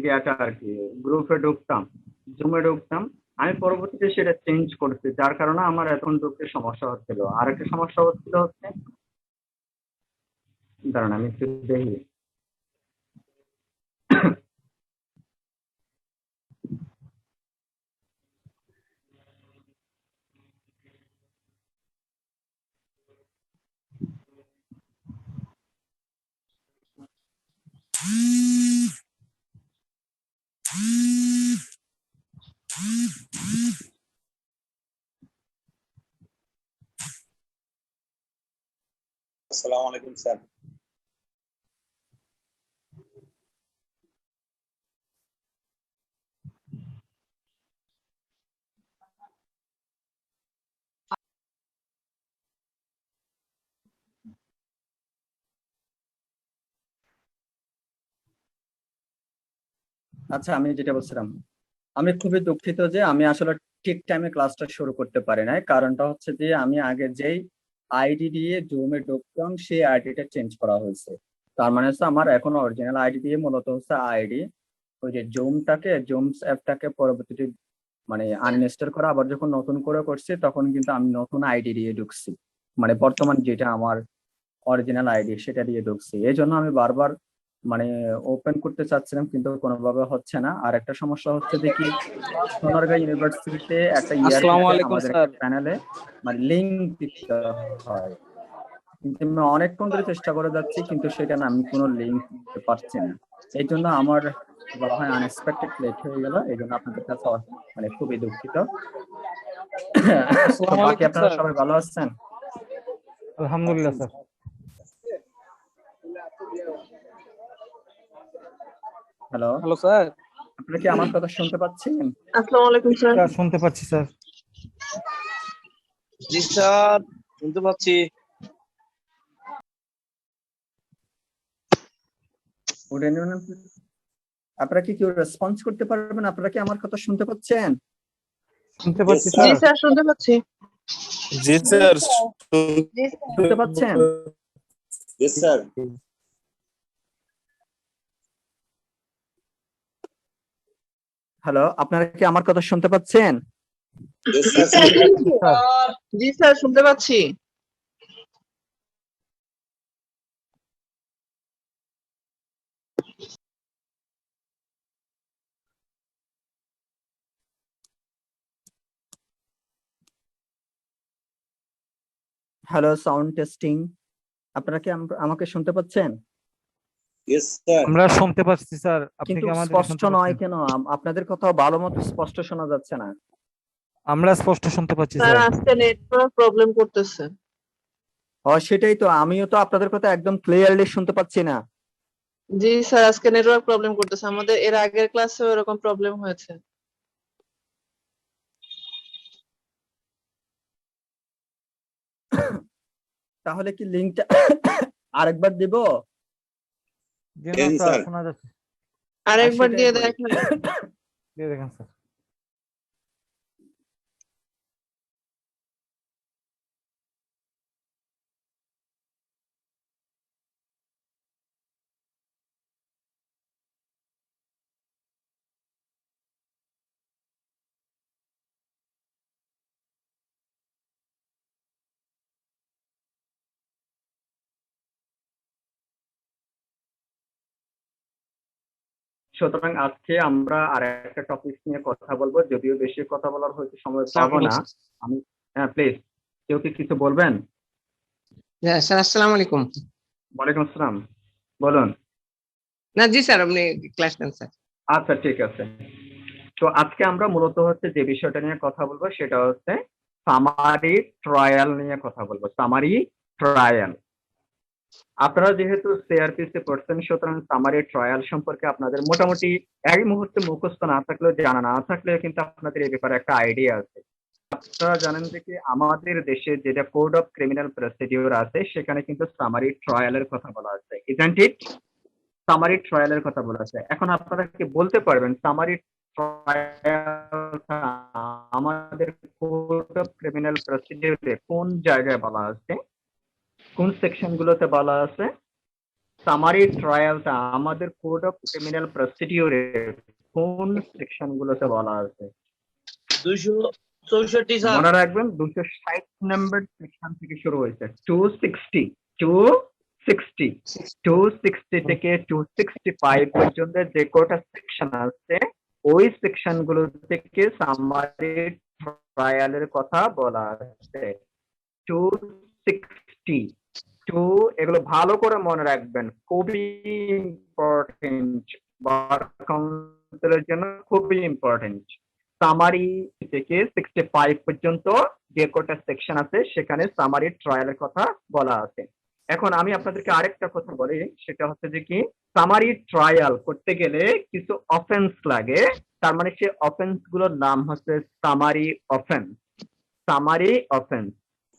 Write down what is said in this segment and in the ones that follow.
গিয়েটা আর কি গ্রুপে ঢুকতাম, জুমে ঢুকতাম। আমি পরবর্তীতে সেটা চেঞ্জ করছি, যার কারণে আমার এখন ঢুকতে সমস্যা হচ্ছিল। আর একটা সমস্যা হচ্ছিল হচ্ছে, দাঁড়ান আমি একটু দেখি। আসসালামু আলাইকুম স্যার। আচ্ছা, আমি যেটা বলছিলাম, আমি খুবই দুঃখিত যে আমি আসলে ঠিক টাইমে ক্লাসটা শুরু করতে পারি নাই। কারণটা হচ্ছে যে আমি আগে যেই আইডি দিয়ে জুমে ঢুকতাম সেই আইডিটা চেঞ্জ করা হয়েছে। তার মানে হচ্ছে আমার এখন অরিজিনাল আইডি দিয়ে মূলত হচ্ছে আইডি, ওই যে জুমস অ্যাপটাকে পরবর্তীতে মানে আনইনস্টল করা, আবার যখন নতুন করে করছি তখন কিন্তু আমি নতুন আইডি দিয়ে ঢুকছি, মানে বর্তমান যেটা আমার অরিজিনাল আইডি সেটা দিয়ে ঢুকছি। এই জন্য আমি বারবার মানে ওপেন করতে চাচ্ছিলাম কিন্তু কোনোভাবে হচ্ছে না। আর একটা সমস্যা হচ্ছে যে কি, সোনারগাঁ ইউনিভার্সিটিতে একটা আসসালামু ইয়ারপিতে আলাইকুম আমাদের স্যার। একটা প্যানেলে মানে লিঙ্ক দিতে হয়, কিন্তু আমি অনেকক্ষণ ধরে চেষ্টা করে যাচ্ছি কিন্তু সেখানে আমি কোনো লিঙ্ক দিতে পারছি না। এই জন্য আমার বলা হয় আনএক্সপেক্টেড লেট হয়ে গেল, এই জন্য আপনাদের কাছে মানে খুবই দুঃখিত। তো আসসালামু বাকি আলাইকুম আপনারা স্যার। সবাই ভালো আছেন? আলহামদুলিল্লাহ স্যার। Hello, hello sir. আপনারা কি আমার কথা শুনতে পাচ্ছেন? আসসালামু আলাইকুম স্যার। স্যার শুনতে পাচ্ছি স্যার। জি স্যার, শুনতে পাচ্ছি। Good evening. আপনারা কি কেউ রেসপন্স করতে পারবেন? আপনারা কি আমার কথা শুনতে পাচ্ছেন? শুনতে পাচ্ছি জি স্যার। স্যার, শুনতে পাচ্ছি। জি স্যার, শুনতে পাচ্ছেন? জি স্যার। হ্যালো, আপনারা কি আমার কথা শুনতে পাচ্ছেন? জি স্যার, শুনতে পাচ্ছি। জি স্যার, শুনতে পাচ্ছি। Hello, sound testing. আপনারা কি আমাকে শুনতে পাচ্ছেন? Yes sir. আমরা শুনতে পাচ্ছি স্যার। আপনি কিন্তু কি আমাদের স্পষ্ট শুনতে নয় পাচ্ছেন? কেন? আপনাদের কথাও ভালো মতো স্পষ্ট শোনা যাচ্ছে না। আমরা স্পষ্ট শুনতে পাচ্ছি স্যার, স্যার। আজকে নেটওয়ার্ক প্রবলেম করতেছে। সেটাই তো, আমিও তো আপনাদের কথা একদম ক্লিয়ারলি শুনতে পাচ্ছি না। জি স্যার, আজকে নেটওয়ার্ক প্রবলেম করতেছে। আমাদের এর আগের ক্লাসেও এরকম প্রবলেম হয়েছে। তাহলে কি লিঙ্কটা আরেকবার দিব? জি না জি স্যার, স্যার। শোনা যাচ্ছে। আরেকবার সেটাই দিয়ে বলি। দেখেন। দিয়ে দেখেন স্যার। সুতরাং আজকে আমরা আর একটা টপিক নিয়ে কথা বলবো, যদিও বেশি কথা বলার হয়তো সময় পাবো না। আমি, হ্যাঁ প্লিজ, কেউ কি কিছু বলবেন? স্যার আসসালামু আলাইকুম। ওয়ালাইকুম আসসালাম, বলুন। না জি স্যার, আপনি ক্লাস নেন স্যার। আচ্ছা, ঠিক আছে। তো আজকে আমরা মূলত হচ্ছে যে বিষয়টা নিয়ে কথা বলবো সেটা হচ্ছে সামারি ট্রায়াল নিয়ে কথা বলবো। সামারি ট্রায়াল, আপনারা যেহেতু সিআরপিসি পড়ছেন সুতরাং সামারি ট্রায়াল সম্পর্কে আপনাদের মোটামুটি এই মুহূর্তে মুখস্থ না থাকলেও, জানা না থাকলেও কিন্তু আপনাদের এই ব্যাপারে একটা আইডিয়া আছে। আপনারা জানেন যে কি আমাদের দেশে যেটা কোড অফ ক্রিমিনাল প্রসিডিওর আছে সেখানে কিন্তু সামারি ট্রায়ালের কথা বলা আছে, ইজন্ট ইট? সামারি ট্রায়ালের কথা বলা আছে। এখন আপনারা কি বলতে পারবেন সামারি ট্রায়াল আমাদের কোড অফ ক্রিমিনাল প্রসিডিওরে কোন জায়গায় বলা আছে, কোন সেকশন গুলোতে বলা আছে? সামারি ট্রায়ালটা আমাদের কোড অফ ক্রিমিনাল প্রসিডিউরে কোন সেকশন গুলোতে বলা আছে? 264 স্যার। মনে রাখবেন 260 নম্বর সেকশন থেকে শুরু হয়েছে। 260 থেকে 265 পর্যন্ত যে কটা সেকশন আছে ওই সেকশন গুলো থেকে সামারি ট্রায়ালের কথা বলা আছে। 260 এগুলো ভালো করে মনে রাখবেন, খুবই ইম্পর্টেন্ট, বার কাউন্সিলের জন্য খুবই ইম্পর্টেন্ট। সামারি থেকে 65 পর্যন্ত যে কটা সেকশন আছে সেখানে সামারি ট্রায়ালের কথা বলা আছে। এখন আমি আপনাদেরকে আরেকটা কথা বলি, সেটা হচ্ছে যে কি সামারি ট্রায়াল করতে গেলে কিছু অফেন্স লাগে, তার মানে সেই অফেন্স গুলোর নাম হচ্ছে সামারি অফেন্স। সামারি অফেন্স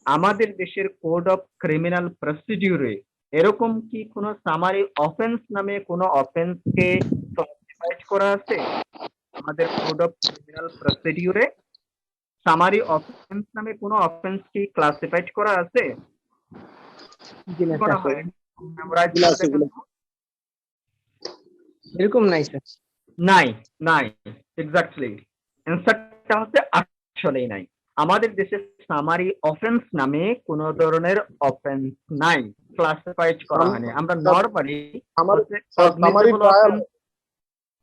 আমাদের দেশের কোড অফ ক্রিমিনাল প্রসিডিউরে এরকম কি কোনো সামারি অফেন্স নামে কোনো অফেন্সকে ক্লাসিফাইড করা আছে? আমাদের কোড অফ ক্রিমিনাল প্রসিডিউরে সামারি অফেন্স নামে কোনো অফেন্স কি ক্লাসিফাইড করা আছে? করা হয় মেমোরাইজ করে দেখেন তো। এরকম নাই স্যার। নাই নাই এক্স্যাক্টলি অ্যানসারটা হচ্ছে আসলেই নাই। আমাদের দেশে সামারি অফেন্স নামে কোন ধরনের অফেন্স নাই, ক্লাসিফাইড করা হয়নি। আমরা নরমালি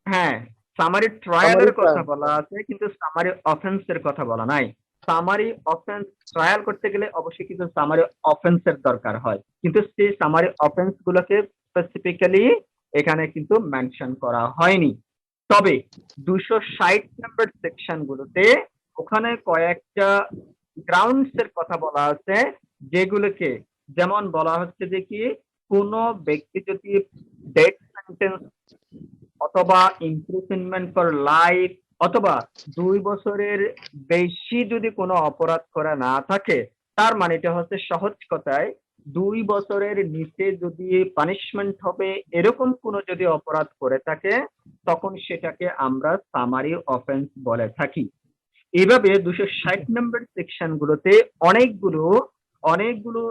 হ্যাঁ সামারি ট্রায়ালের কথা বলা আছে, কিন্তু সামারি অফেন্সের কথা বলা নাই। সামারি অফেন্স ট্রায়াল করতে গেলে অবশ্যই কিন্তু সামারি অফেন্সের দরকার হয়, কিন্তু সেই সামারি অফেন্স গুলোকে স্পেসিফিক্যালি এখানে কিন্তু মেনশন করা হয়নি। তবে 260 নম্বর সেকশন গুলোতে ওখানে কয়েকটা গ্রাউন্ডস এর কথা বলা আছে, যেগুলোকে যেমন বলা হচ্ছে যে কি কোনো ব্যক্তি যদি ডেথ সেন্টেন্স অথবা ইমপ্রিজনমেন্ট ফর লাইফ অথবা 2 বছরের বেশি যদি কোনো অপরাধ করা না থাকে, তার মানে এটা হচ্ছে সহজ কথায় 2 বছরের নিচে যদি পানিশমেন্ট হবে এরকম কোনো যদি অপরাধ করে থাকে তখন সেটাকে আমরা সামারি অফেন্স বলে থাকি। এইভাবে 260 নম্বর সেকশন গুলোতে অনেকগুলো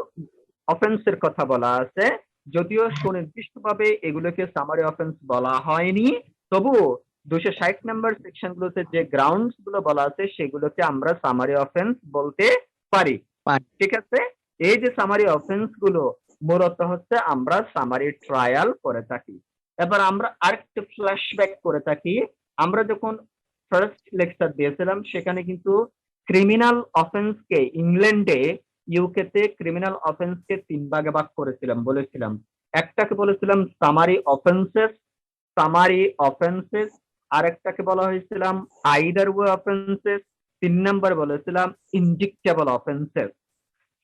অফেন্সের কথা বলা আছে, যদিও সুনির্দিষ্টভাবে এগুলোকে সামারি অফেন্স বলা হয়নি, তবুও 260 নম্বর সেকশন গুলোতে যে গ্রাউন্ডস গুলো বলা আছে সেগুলোকে আমরা সামারি অফেন্স বলতে পারি। ঠিক আছে, এই যে সামারি অফেন্স গুলো মূলত হচ্ছে আমরা সামারি ট্রায়াল করে থাকি। এবার আমরা আরেকটু ফ্ল্যাশব্যাক করে থাকি। আমরা যখন ফার্স্ট লেকচার দিয়েছিলাম সেখানে কিন্তু ক্রিমিনাল অফেন্সকে ইংল্যান্ডে ইউকেতে ক্রিমিনাল অফেন্সকে 3 ভাগে ভাগ করেছিলাম, বলেছিলাম একটাকে বলেছিলাম সামারি অফেন্সেস, আরেকটাকে বলা হয়েছিলাম আইদার ওয়ে অফেন্সেস, 3 নাম্বার বলেছিলাম ইনডিক্টেবল অফেন্সেস।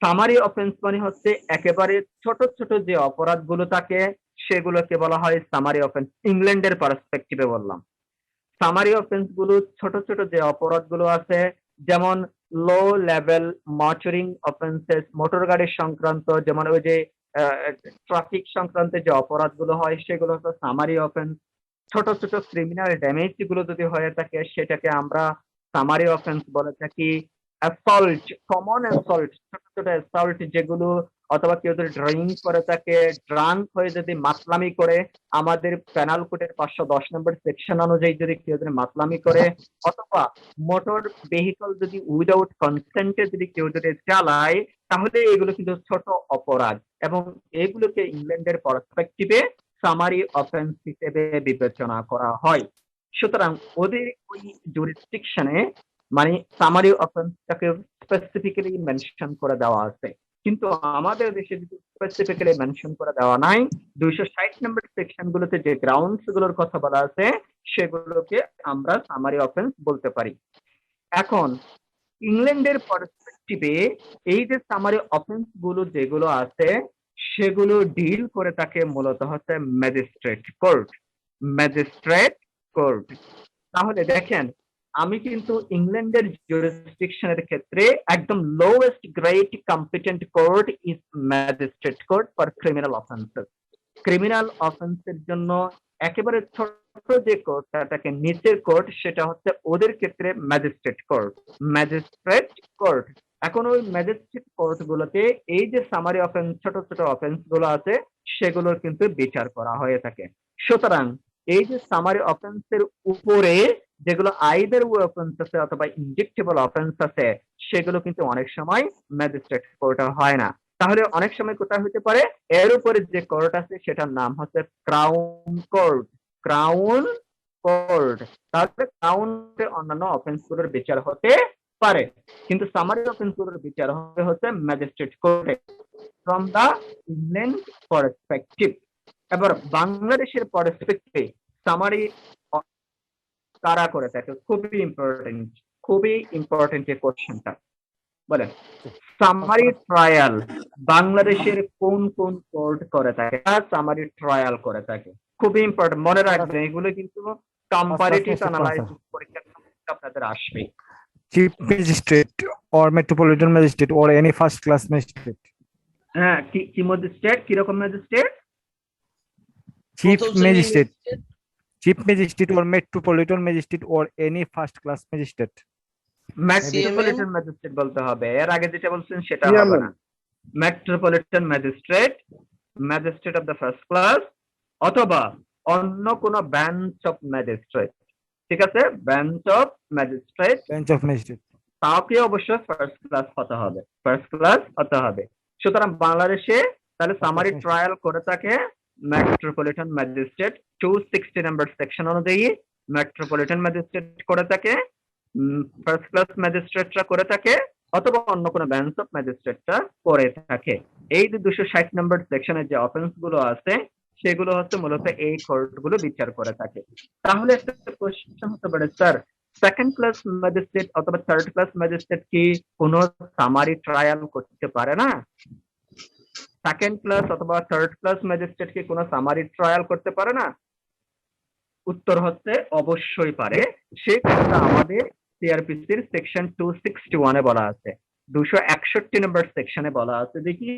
সামারি অফেন্স মানে হচ্ছে একেবারে ছোট ছোট যে অপরাধগুলো থাকে সেগুলোকে বলা হয় সামারি অফেন্স। ইংল্যান্ডের পার্সপেক্টিভে বললাম, সামারি অফেন্স গুলো ছোট ছোট যে অপরাধগুলো আছে, যেমন low level motoring offences, motor গাড়ি সংক্রান্ত, যেমন ওই যে ট্রাফিক সংক্রান্ত যে অপরাধগুলো হয় সেগুলো হচ্ছে সামারি অফেন্স। ছোট ছোট ক্রিমিনাল ড্যামেজ গুলো যদি হয়ে থাকে সেটাকে আমরা সামারি অফেন্স বলে থাকি। অ্যাসল্ট, কমন অ্যাসল্ট, ছোট ছোট অ্যাসল্ট যেগুলো, অথবা কেউ যদি ড্রিঙ্ক করে থাকে, ড্রাঙ্ক হয়ে যদি মাতলামি করে, আমাদের পেনাল কোডের 510 নম্বর সেকশন অনুযায়ী যদি কেউ যদি মাতলামি করে, অথবা মোটর ভেহিকল যদি উইদাউট কনসেন্টে যদি কেউ যদি চালায়, তাহলে এগুলো কিন্তু ছোট অপরাধ এবং এগুলোকে ইংল্যান্ডের পার্সপেক্টিভে সামারি অফেন্স হিসেবে বিবেচনা করা হয়। সুতরাং ওদের ওই জুরিসডিকশনে মানে সামারি অফেন্সটাকে স্পেসিফিক্যালি মেনশন করে দেওয়া আছে, কিন্তু আমাদের দেশে যদি স্পেসিফিক্যালি মেনশন করে দেওয়া নাই, 260 নম্বর সেকশন গুলোতে যে গ্রাউন্ডস গুলোর কথা বলা আছে সেগুলোকে আমরা সামারি অফেন্স বলতে পারি। এখন ইংল্যান্ডের পার্সপেক্টিভে এই যে সামারি অফেন্স গুলো যেগুলো আছে সেগুলো ডিল করে থাকে মূলত হচ্ছে ম্যাজিস্ট্রেট কোর্ট। তাহলে দেখেন আমি কিন্তু ইংল্যান্ডের জুরিসডিকশনের ক্ষেত্রে একদম lowest grade competent court is magistrate court for criminal offences. Criminal অফেন্সের জন্য একেবারে ছোট যে কোর্টটাকে নিচের কোর্ট সেটা হচ্ছে ওদের ক্ষেত্রে ম্যাজিস্ট্রেট কোর্ট। এখন ওই ম্যাজিস্ট্রেট কোর্ট গুলোতে এই যে সামারি অফেন্স, ছোট ছোট অফেন্স গুলো আছে, সেগুলোর কিন্তু বিচার করা হয়ে থাকে। সুতরাং এই যে সামারি অফেন্সের উপরে যেগুলো আইদার অফেন্স আছে অথবা ইনজেক্টেবল অফেন্স আছে, সেগুলো কিন্তু অনেক সময় ম্যাজিস্ট্রেট কোর্টে হয় না। তাহলে অনেক সময় কোথায় হতে পারে, এর উপরে যে কোর্ট আছে সেটার নাম হচ্ছে ক্রাউন কোর্ট। Crown court. তাহলে ক্রাউনে অন্যান্য অফেন্স গুলোর বিচার হতে পারে, কিন্তু সামারি অফেন্স গুলোর বিচার হবে হচ্ছে ম্যাজিস্ট্রেট কোর্টে ফ্রম দা ইংল্যান্ড পার্সপেক্টিভ। এবার বাংলাদেশের পার্সপেক্টিভে সামারি কারা করে থাকে, খুবই ইম্পর্টেন্ট এই কোশ্চেনটা। বলেন, সামারি ট্রায়াল বাংলাদেশের কোন কোন কোর্ট করে থাকে? সামারি ট্রায়াল করে থাকে, খুবই ইম্পর্টেন্ট, মনে রাখবেন। এগুলো কিন্তু কম্পারেটিভ অ্যানালাইসিস পরীক্ষার সময় আপনাদের আসবে। Chief Magistrate or Metropolitan Magistrate or any first class magistrate. হ্যাঁ, কি ম্যাজিস্ট্রেট, কিরকম magistrate? Chief Magistrate. Chief Magistrate or Metropolitan Magistrate or any first class magistrate. Metropolitan magistrate বলতে হবে, এর আগে যেটা বলছেন সেটা হবে না। Metropolitan magistrate, magistrate of the first class, অথবা অন্য কোন বেঞ্চ অফ ম্যাজিস্ট্রেট। ঠিক আছে, bench of magistrate, Bench of magistrate. তাকে অবশ্যই ফার্স্ট ক্লাস হতে হবে, ফার্স্ট ক্লাস হতে হবে। সুতরাং বাংলাদেশে তাহলে সামারি ট্রায়াল করে থাকে মেট্রোপলিটন ম্যাজিস্ট্রেট 260 নম্বর সেকশন অনুযায়ী মেট্রোপলিটন ম্যাজিস্ট্রেট করে থাকে, ফার্স্ট ক্লাস ম্যাজিস্ট্রেটরা করে থাকে, অথবা অন্য কোনো বেঞ্চ অফ ম্যাজিস্ট্রেটরা করে থাকে। এই যে 260 নম্বর সেকশনের যে অফেন্স গুলো আছে, সেগুলো হচ্ছে মূলত এই কোর্ট গুলো বিচার করে থাকে। তাহলে একটা কোশ্চেন হতে পারে, স্যার সেকেন্ড ক্লাস ম্যাজিস্ট্রেট অথবা থার্ড ক্লাস ম্যাজিস্ট্রেট কি কোনো সামারি ট্রায়াল করতে পারে না? সেকেন্ড ক্লাস অথবা থার্ড ক্লাস ম্যাজিস্ট্রেট কি কোনো সামারি ট্রায়াল করতে পারে না? উত্তর হচ্ছে অবশ্যই পারে। সে কথা আমাদের সিআরপিসির সেকশন 261 এ বলা আছে, 261 নম্বর সেকশনে বলা আছে দেখি,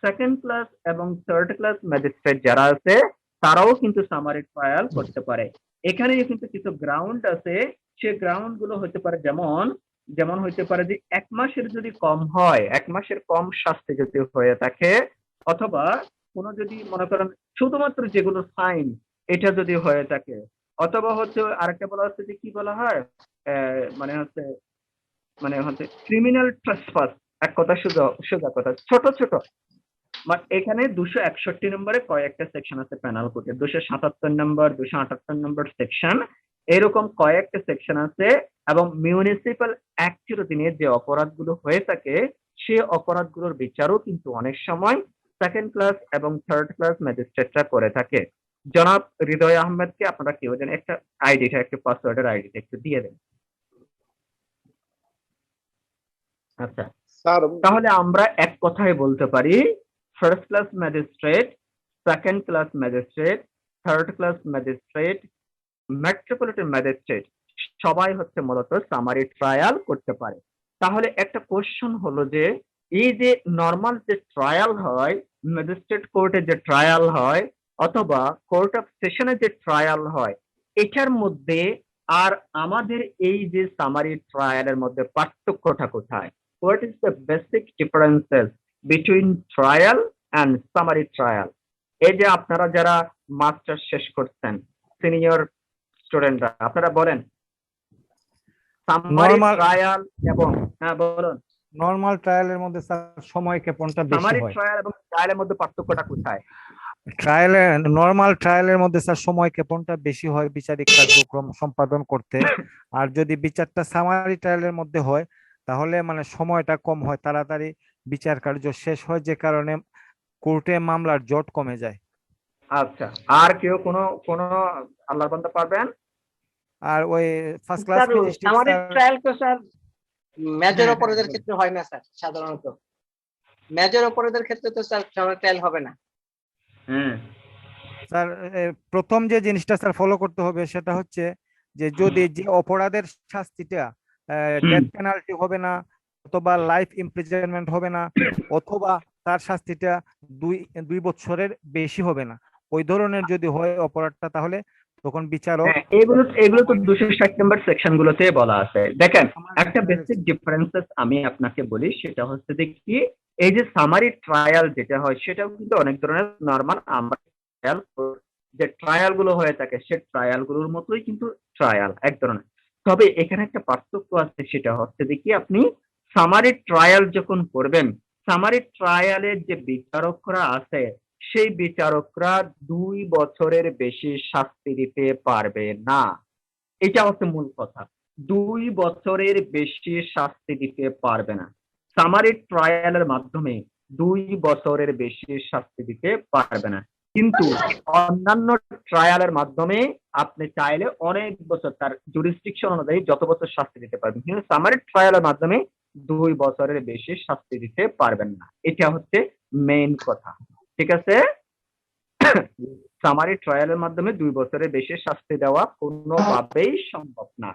সেকেন্ড ক্লাস এবং থার্ড ক্লাস ম্যাজিস্ট্রেট যারা আছে তারাও কিন্তু সামারি ট্রায়াল করতে পারে। এখানে কিন্তু কিছু গ্রাউন্ড আছে, সে গ্রাউন্ড গুলো হতে পারে যেমন হইতে পারে যে 1 মাসের যদি কম হয়, 1 মাসের কম শাস্তি যদি হয়ে থাকে, অথবা কোনো যদি মনে করেন শুধুমাত্র যেগুলো ফাইন এটা যদি হয়ে থাকে, অথবা হচ্ছে আরেকটা বলা হচ্ছে যে কি বলা হয়, মানে হচ্ছে ক্রিমিনাল ট্রেসপাস, এক কথা সোজা কথা, ছোট ছোট। এখানে 261 নম্বরে কয়েকটা সেকশন আছে পেনাল কোডে, 277 নম্বর, 278 নম্বর সেকশন, এরকম কয়েকটা সেকশন আছে। এবং মিউনিসিপাল অ্যাক্টের অধীনে যে অপরাধগুলো হয়ে থাকে, সেই অপরাধগুলোর বিচারও কিন্তু অনেক সময় সেকেন্ড ক্লাস এবং থার্ড ক্লাস ম্যাজিস্ট্রেটরা করে থাকে। জনাব হৃদয় আহমেদকে আপনারা কেউ যেন একটা আইডিটা, একটা পাসওয়ার্ডের আইডিটা একটু দিয়ে দেন। আচ্ছা, তাহলে আমরা এক কথায় বলতে পারি first class magistrate, second class magistrate, third class magistrate, metropolitan magistrate সবাই হচ্ছে মূলত সামারি ট্রায়াল করতে পারে। তাহলে একটা কোশ্চেন হলো যে এই যে নর্মাল যে ট্রায়াল হয়, ম্যাজিস্ট্রেট কোর্টে যে ট্রায়াল হয় অথবা কোর্ট অফ সেশনে যে ট্রায়াল হয়, এটার মধ্যে আর আমাদের এই যে সামারি ট্রায়ালের মধ্যে পার্থক্যটা কোথায়? What is the basic differences between trial and summary trial? এই যে আপনারা যারা মাস্টার শেষ করছেন, সিনিয়র স্টুডেন্টরা, আপনারা বলেন সামারি ট্রায়াল এবং বলুন নরমাল ট্রায়ালের মধ্যে স্যার সময় ক্ষেপণটা বেশি সামারি হয়। ট্রায়াল এবং ট্রায়ালের মধ্যে পার্থক্যটা কোথায়? নরমাল ট্রায়ালের মধ্যে স্যার সময় ক্ষেপণটা বেশি হয় বিচারিক কার্যক্রম সম্পাদন করতে, আর যদি বিচারটা সামারি ট্রায়ালের মধ্যে হয় তাহলে মানে সময়টা কম হয়, তাড়াতাড়ি বিচার কার্য শেষ হয়, যে কারণে কোর্টে মামলার জট কমে যায়। আচ্ছা, আর কেউ কোনো আল্লাহর বান্দা পারবেন? আর ওই ফার্স্ট ক্লাস আমাদের ট্রায়াল তো স্যার মেজর অপরাধের ক্ষেত্রে হয় না স্যার, সাধারণত মেজর অপরাধের ক্ষেত্রে তো স্যার ট্রায়াল হবে না। স্যার প্রথম যে জিনিসটা স্যার ফলো করতে হবে সেটা হচ্ছে যে যদি যে অপরাধের শাস্তিটা ডেথ পেনাল্টি হবে না, অথবা লাইফ ইমপ্রিজনমেন্ট হবে না, অথবা তার শাস্তিটা 2 বছরের বেশি হবে না, ওই ধরনের যদি হয় অপরাধটা, তাহলে তখন বিচারক হ্যাঁ, এগুলো তো 260 নম্বর সেকশন গুলোতে বলা আছে। দেখেন, একটা বেসিক ডিফারেন্সেস আমি আপনাকে বলি, সেটা হচ্ছে যে কি, এই যে সামারি ট্রায়াল যেটা হয় সেটাও কিন্তু অনেক ধরনের নরমাল আমরা ট্রায়াল যে ট্রায়াল গুলো হয়ে থাকে সে ট্রায়াল গুলোর মতোই কিন্তু ট্রায়াল এক ধরনের। তবে এখানে একটা পার্থক্য আছে, সেটা হচ্ছে যে কি, আপনি সামারি ট্রায়াল যখন করবেন, সামারি ট্রায়ালের যে বিচারকরা আছে সেই বিচারকরা 2 বছরের বেশি শাস্তি দিতে পারবে না। এটা হচ্ছে মূল কথা। 2 বছরের বেশি শাস্তি দিতে পারবে না। সামারি ট্রায়ালের মাধ্যমে 2 বছরের বেশি শাস্তি দিতে পারবে না। কিন্তু অন্যান্য ট্রায়ালের মাধ্যমে আপনি চাইলে অনেক বছর, তার জুরিসডিকশন অনুযায়ী যত বছর শাস্তি দিতে পারবেন, কিন্তু সামারি ট্রায়ালের মাধ্যমে 2 বছরের বেশি শাস্তি দিতে পারবেন না। এটা হচ্ছে মেইন কথা। ঠিক আছে? সামারি ট্রায়ালের মাধ্যমে 2 বছরের বেশি শাস্তি দেওয়া কোনোভাবেই সম্ভব না।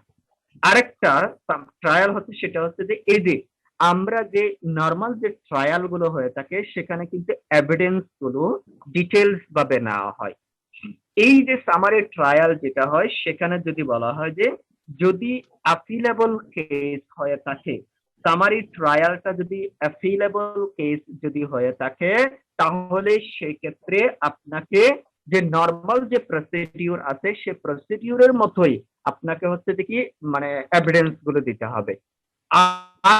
আরেকটা ট্রায়াল হচ্ছে, সেটা হচ্ছে যে এই যে আমরা যে নরমাল যে ট্রায়াল গুলো হয়ে থাকে সেখানে কিন্তু এভিডেন্স গুলো ডিটেলস ভাবে নেওয়া হয়। এই যে সামারি ট্রায়াল যেটা হয় সেখানে যদি বলা হয় যে যদি অ্যাপিলেবল কেস হয়ে থাকে, সামারি ট্রায়ালটা যদি অ্যাপিলেবল কেস যদি হয়ে থাকে, তাহলে সেই ক্ষেত্রে আপনাকে যে নরমাল যে প্রসিডিউর আছে সে প্রসিডিউরের মতোই আপনাকে হচ্ছে যে কি, মানে এভিডেন্স গুলো দিতে হবে।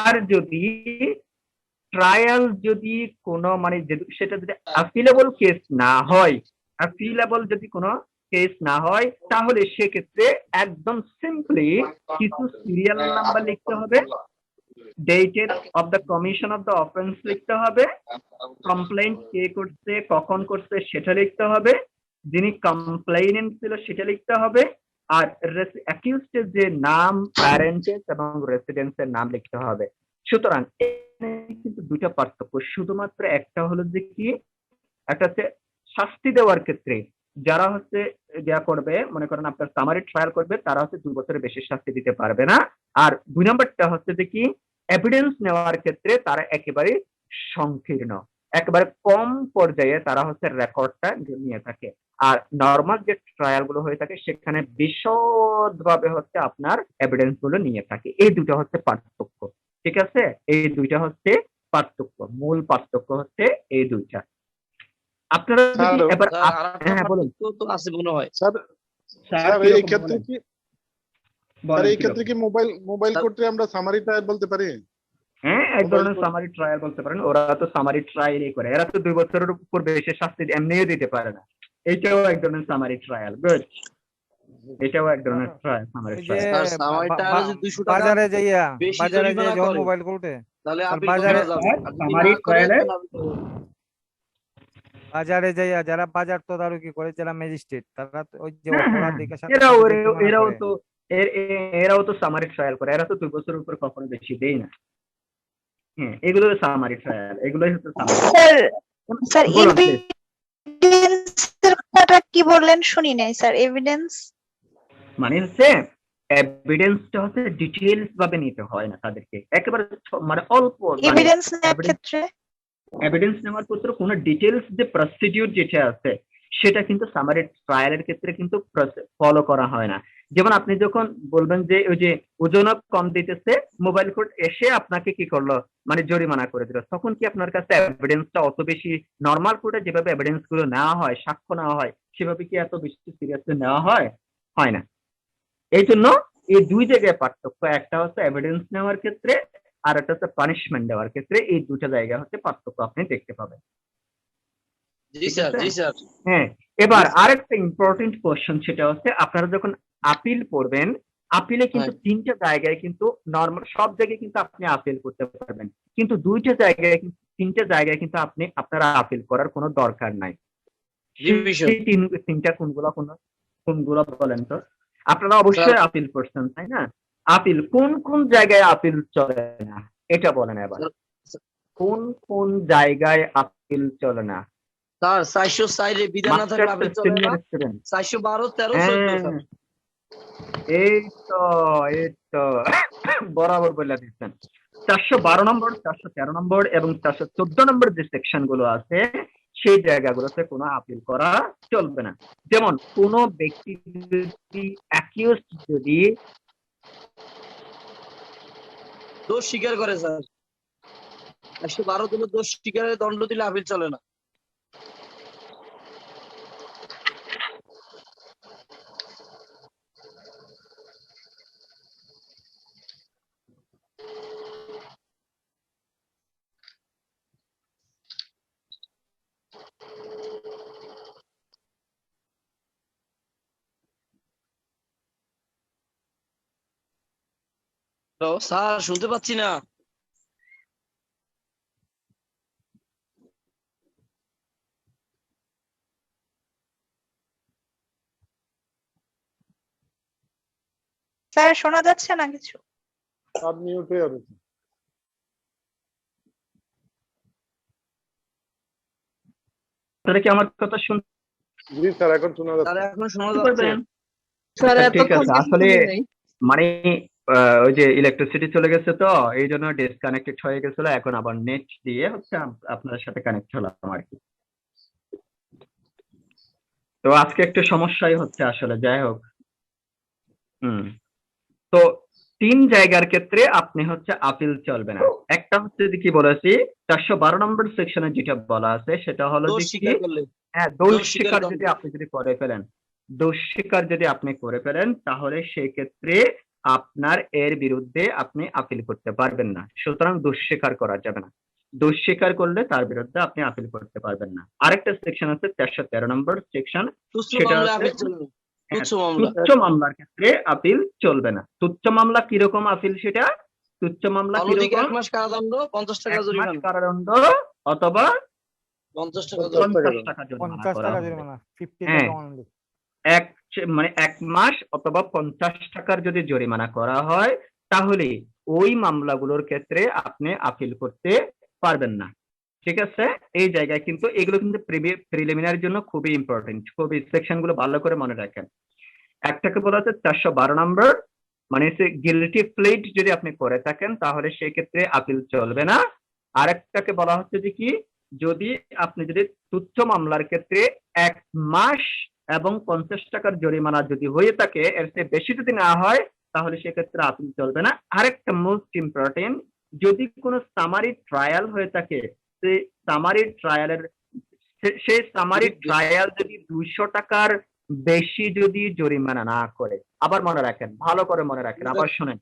আর যদি ট্রায়াল যদি কোনো মানে সেটা যদি অ্যাপিলেবল কেস না হয়, অ্যাপিলেবল যদি কোনো কেস না হয়, তাহলে সেক্ষেত্রে একদম সিম্পলি কিছু সিরিয়াল নাম্বার লিখতে হবে, dated of the commission of the offence লিখতে হবে, কমপ্লেইন্ট কে করছে কখন করছে সেটা লিখতে হবে, যিনি কমপ্লেইনেন্ট ছিল সেটা লিখতে হবে, আর অ্যাকিউজড যে নাম, প্যারেন্টেস এবং রেসিডেন্সের নাম লিখতে হবে। সুতরাং এখানে কিন্তু দুইটা পার্থক্য, শুধুমাত্র একটা হলো যে কি, একটা হচ্ছে শাস্তি দেওয়ার ক্ষেত্রে যারা হচ্ছে ইয়া করবে, মনে করেন আপনার সামারি ট্রায়াল করবে, তারা হচ্ছে 2 বছরের বেশি শাস্তি দিতে পারবে না। আর 2 নম্বরটা হচ্ছে যে কি, এভিডেন্স নেওয়ার ক্ষেত্রে তারা একেবারে সংকীর্ণ, একেবারে কম পর্যায়ে তারা হচ্ছে রেকর্ডটা নিয়ে থাকে। আর নর্মাল যে ট্রায়াল গুলো হয়ে থাকে সেখানে বিশদভাবে হচ্ছে আপনার এভিডেন্স গুলো নিয়ে থাকে। এই দুটো হচ্ছে পার্থক্য। ঠিক আছে? এই দুইটা হচ্ছে পার্থক্য, মূল পার্থক্য হচ্ছে এই দুইটা। আপনারা যদি স্যার, এবার স্যার, আর একটা হ্যাঁ বলুন পার্থক্য তো আছে মনে হয়। স্যার স্যার, স্যার এই কিরকম ক্ষেত্রে বলেন? কি স্যার বলেন এই ক্ষেত্রে কিরকম? কি মোবাইল স্যার- কোর্টে আমরা সামারি ট্রায়াল বলতে পারি? হ্যাঁ, এক মোবাইল ধরনের কোর্ট সামারি ট্রায়াল বলতে পারেন। ওরা তো সামারি ট্রায়ালই করে, এরা তো 2 বছরের উপর বেশি শাস্তি এমনিও দিতে পারে না। এইটাও এক ধরনের সামারি ট্রায়াল। গুড, এটাও এক ধরনের সামারি ওই যে ট্রায়াল। স্যার, সামারিটা হলো যে 200 টাকা বাজারে যাইয়া বেশি বাজারে জরিমানা যখন করে, মোবাইল কোর্টে, তাহলে আর আপিল বাজারে করা যাবে। আর যদি সামারি না করে ট্রায়ালে তাহলে আপিল করা যাবে না। বাজারে যাইয়া যারা বাজার তদারকি করে, যারা ম্যাজিস্ট্রেট, তারা তো ওই যে হ্যাঁ, অপরাধ হ্যাঁ, দেখার সাথে এরাও সাথে এরাও জরিমানা এরাও করে। তো এরাও তো সামারি ট্রায়াল করে। এরা তো 2 বছরের উপর কখনো বেশি দেয় না। হ্যাঁ, এগুলো সামারি ট্রায়াল, এগুলোই হচ্ছে সামারি। স্যার স্যার বলুন please। এভিডেন্সের কথাটা কি বললেন শুনি নাই স্যার, এভিডেন্স মানে হচ্ছে এভিডেন্সটা হচ্ছে ডিটেইলস ভাবে নিতে হয় না তাদেরকে, একেবারে মানে অল্প, মানে এভিডেন্স নেওয়ার ক্ষেত্রে এভিডেন্স নেওয়ার ক্ষেত্রে কোনো ডিটেইলস যে প্রসিডিউর যেটা আছে সেটা কিন্তু সামারি ট্রায়ালের ক্ষেত্রে কিন্তু ফলো করা হয় না। যেমন আপনি যখন বলবেন যে ওই যে ওজন কম দিতেছে, মোবাইল কোর্ট এসে আপনাকে কি করলো, মানে জরিমানা করে দিল, তখন কি আপনার কাছে এভিডেন্সটা অত বেশি, নর্মাল কোর্টে যেভাবে এভিডেন্স গুলো নেওয়া হয়, সাক্ষ্য নেওয়া হয়, সেভাবে কি এত বেশি সিরিয়াসলি নেওয়া হয়? হয় না। এই জন্য এই দুই জায়গায় পার্থক্য, একটা হচ্ছে এভিডেন্স নেওয়ার ক্ষেত্রে আর একটা হচ্ছে পানিশমেন্ট দেওয়ার ক্ষেত্রে। এই দুটো জায়গা হচ্ছে পার্থক্য আপনি দেখতে পাবেন। জি স্যার, জি স্যার। হ্যাঁ, এবার আরেকটা ইম্পর্টেন্ট কোশ্চেন, সেটা হচ্ছে আপনারা যখন আপিল করবেন, আপিলে কিন্তু 3টা জায়গায় কিন্তু নরমাল, সব জায়গায় কিন্তু আপনি আপিল করতে পারবেন, কিন্তু 2টা জায়গায়, 3টা জায়গায় কিন্তু আপনারা আপিল করার কোনো দরকার নাই। ডিভিশন। সেই 3টা কোনগুলো বলেন তো? আপনারা অবশ্যই আপিল করছেন, তাই না? আপিল কোন কোন জায়গায় আপিল চলে না এটা বলেন এবার। কোন কোন জায়গায় আপিল চলে না? স্যার 404 এ বিধান না থাকলে আপিল চলে না। 412, 13, 14 স্যার। এই তো বরাবর বলে দিচ্ছেন। 412 নম্বর, 413 নম্বর এবং 414 নম্বর যে সেকশন গুলো আছে সেই জায়গাগুলোতে কোনো আপিল করা চলবে না। যেমন কোনো ব্যক্তি যদি অ্যাকিউজড যদি দোষ স্বীকার করে স্যার, 112 দিলে দোষ স্বীকারের দণ্ড দিলে আপিল চলে না। হ্যালো স্যার, শুনতে পাচ্ছি না। স্যার শোনা যাচ্ছে না কিছু? সব মিউট হয়ে যাবে। তাহলে কি আমার কথা শুনতে জি স্যার, এখন শোনা যাচ্ছে। স্যার এখন শোনা যাচ্ছে। পারবেন? স্যার আচ্ছা, ঠিক এতক্ষণ আছে। কিছু আসলে শুনি নাই। মানে ওই যে ইলেকট্রিসিটি চলে গেছে, তো এই জন্য ডিসকানেক্টেড হয়ে গেছিল। এখন আবার নেট দিয়ে হচ্ছে আপনার সাথে কানেক্ট হলাম আর কি। তো আজকে একটু সমস্যাই হচ্ছে আসলে, যাই হোক। তো 3 জায়গার ক্ষেত্রে আপনি হচ্ছে আপিল চলবে না। একটা হচ্ছে যে কি বলেছি, 412 নম্বর সেকশনে যেটা বলা আছে সেটা হলো দোষ যে কি, স্বীকার করলে, হ্যাঁ, দোষ দোষ স্বীকার স্বীকার যদি দণ্ড। আপনি যদি করে ফেলেন, দোষ স্বীকার যদি আপনি করে ফেলেন, তাহলে সেই ক্ষেত্রে আপনার এর বিরুদ্ধে আপনি আপিল করতে পারবেন না। সুতরাং দোষ স্বীকার করা যাবে না। দোষ স্বীকার করলে তার বিরুদ্ধে আপনি আপিল করতে পারবেন না। আরেকটা সেকশন আছে 413 নম্বর সেকশন, তুচ্ছ সেটা মামলা হচ্ছে আপিল চলবে না। হ্যাঁ, তুচ্ছ মামলা। তুচ্ছ মামলার ক্ষেত্রে আপিল চলবে না। তুচ্ছ মামলা কিরকম আপিল সেটা? তুচ্ছ মামলা অনধিক কিরকম? 1 মাস কারাদণ্ড, 50 টাকা 1 মাস জরিমানা। কারাদণ্ড অথবা 50 টাকা 50 জরিমানা। 50 টাকা জরিমানা 50 করা টাকা হবে। জরিমানা, 50 হ্যাঁ, টাকা অনলি। মানে 1 মাস অথবা 50 টাকার যদি জরিমানা করা হয়, তাহলে ওই মামলাগুলোর ক্ষেত্রে আপনি আপিল করতে পারবেন না। ঠিক আছে? এই জায়গায় কিন্তু এগুলো কিন্তু প্রিলিমিনারির জন্য খুবই ইম্পর্টেন্ট। খুবই সেকশনগুলো ভালো করে মনে রাখেন। একটাকে বলা হচ্ছে 412 নম্বর, মানে গিলটি প্লেড যদি আপনি করে থাকেন তাহলে সেই ক্ষেত্রে আপিল চলবে না। আরেকটাকে বলা হচ্ছে যে কি, যদি আপনি যদি তুচ্ছ মামলার ক্ষেত্রে 1 মাস এবং 50 টাকার জরিমানা যদি হয়ে থাকে, এর চেয়ে বেশি যদি না হয়, তাহলে সেক্ষেত্রে আপিল চলবে না। আরেকটা মোস্ট ইম্পর্টেন্ট, যদি কোনো সামারি ট্রায়াল হয়ে থাকে, সেই সামারি ট্রায়ালের সেই সামারি ট্রায়াল যদি 200 টাকার বেশি যদি জরিমানা না করে, আবার মনে রাখেন, ভালো করে মনে রাখেন, আবার শুনেন,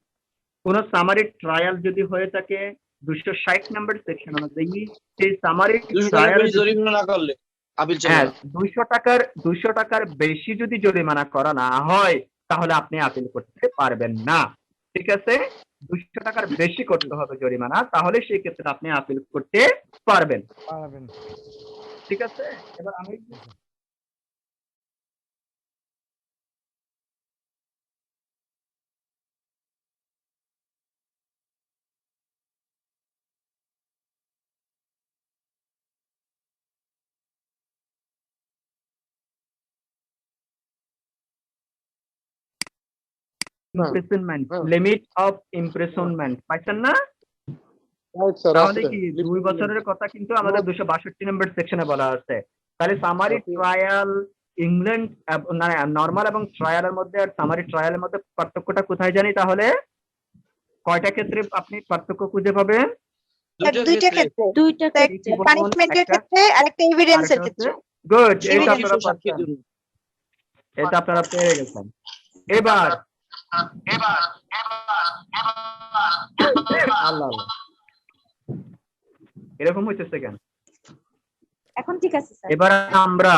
কোন সামারি ট্রায়াল যদি হয়ে থাকে 260 নম্বর সেকশন অনুযায়ী, সেই সামারি 200 টাকা ট্রায়াল বেশি জরিমানা না করলে আপিল চলবে হ্যাঁ, না। 200 টাকার বেশি যদি জরিমানা করা না হয়, তাহলে আপনি আপিল করতে পারবেন না। ঠিক আছে? 200 টাকার বেশি করতে হবে জরিমানা, তাহলে সেই ক্ষেত্রে আপনি আপিল করতে পারবেন। ঠিক আছে? এবার আমি imprisonment, লিমিট অফ ইমপ্রিসনমেন্ট পাইছেন না? রাইট স্যার, তাহলে আছে। কি 2 বছরের কথা কিন্তু আমাদের 262 নম্বর সেকশনে বলা আছে। তাহলে সামারি ট্রায়াল ইংল্যান্ড না, নরমাল এবং ট্রায়ালের মধ্যে আর সামারি ট্রায়ালের মধ্যে পার্থক্যটা কোথায় জানি? তাহলে কয়টা ক্ষেত্রে আপনি পার্থক্য খুঁজে পাবেন? দুইটা ক্ষেত্রে, দুইটা ক্ষেত্রে। পানিশমেন্টের ক্ষেত্রে আর একটা এভিডেন্সের ক্ষেত্রে। গুড, এটা Evidence আপনারা পাচ্ছেন, এটা আপনারা পেয়ে গেছেন। এবার আল্লাহ আল্লাহ, এরকম হইতেছে কেন? এখন ঠিক আছে স্যার। এবার আমরা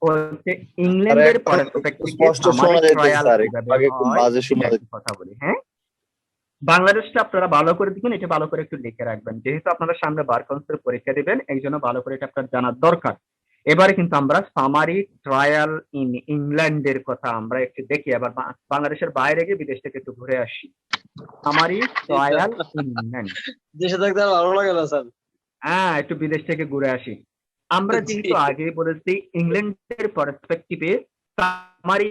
হচ্ছে ইংল্যান্ডের স্পষ্ট শোনা যাচ্ছে স্যার, আগে খুব বাজে শোনা যাচ্ছে। কথা বলি। হ্যাঁ, বাংলাদেশটা আপনারা ভালো করে দিবেন, এটা ভালো করে একটু লিখে রাখবেন, যেহেতু আপনারা সামনে বার কাউন্সিল পরীক্ষা দিবেন, এই জন্য ভালো করে এটা আপনার জানার দরকার। এবারে কিন্তু আমরা সামারি ট্রায়াল ইন ইংল্যান্ডের কথা আমরা একটু দেখি। আবার বাংলাদেশের বাইরে গিয়ে বিদেশ থেকে একটু ঘুরে আসি। সামারি ট্রায়াল ইন ইংল্যান্ড, দেশে থাকতে আর ভালো লাগে না স্যার। হ্যাঁ, একটু বিদেশ থেকে ঘুরে আসি। আমরা যেহেতু আগে বলেছি ইংল্যান্ডের পার্সপেক্টিভে সামারি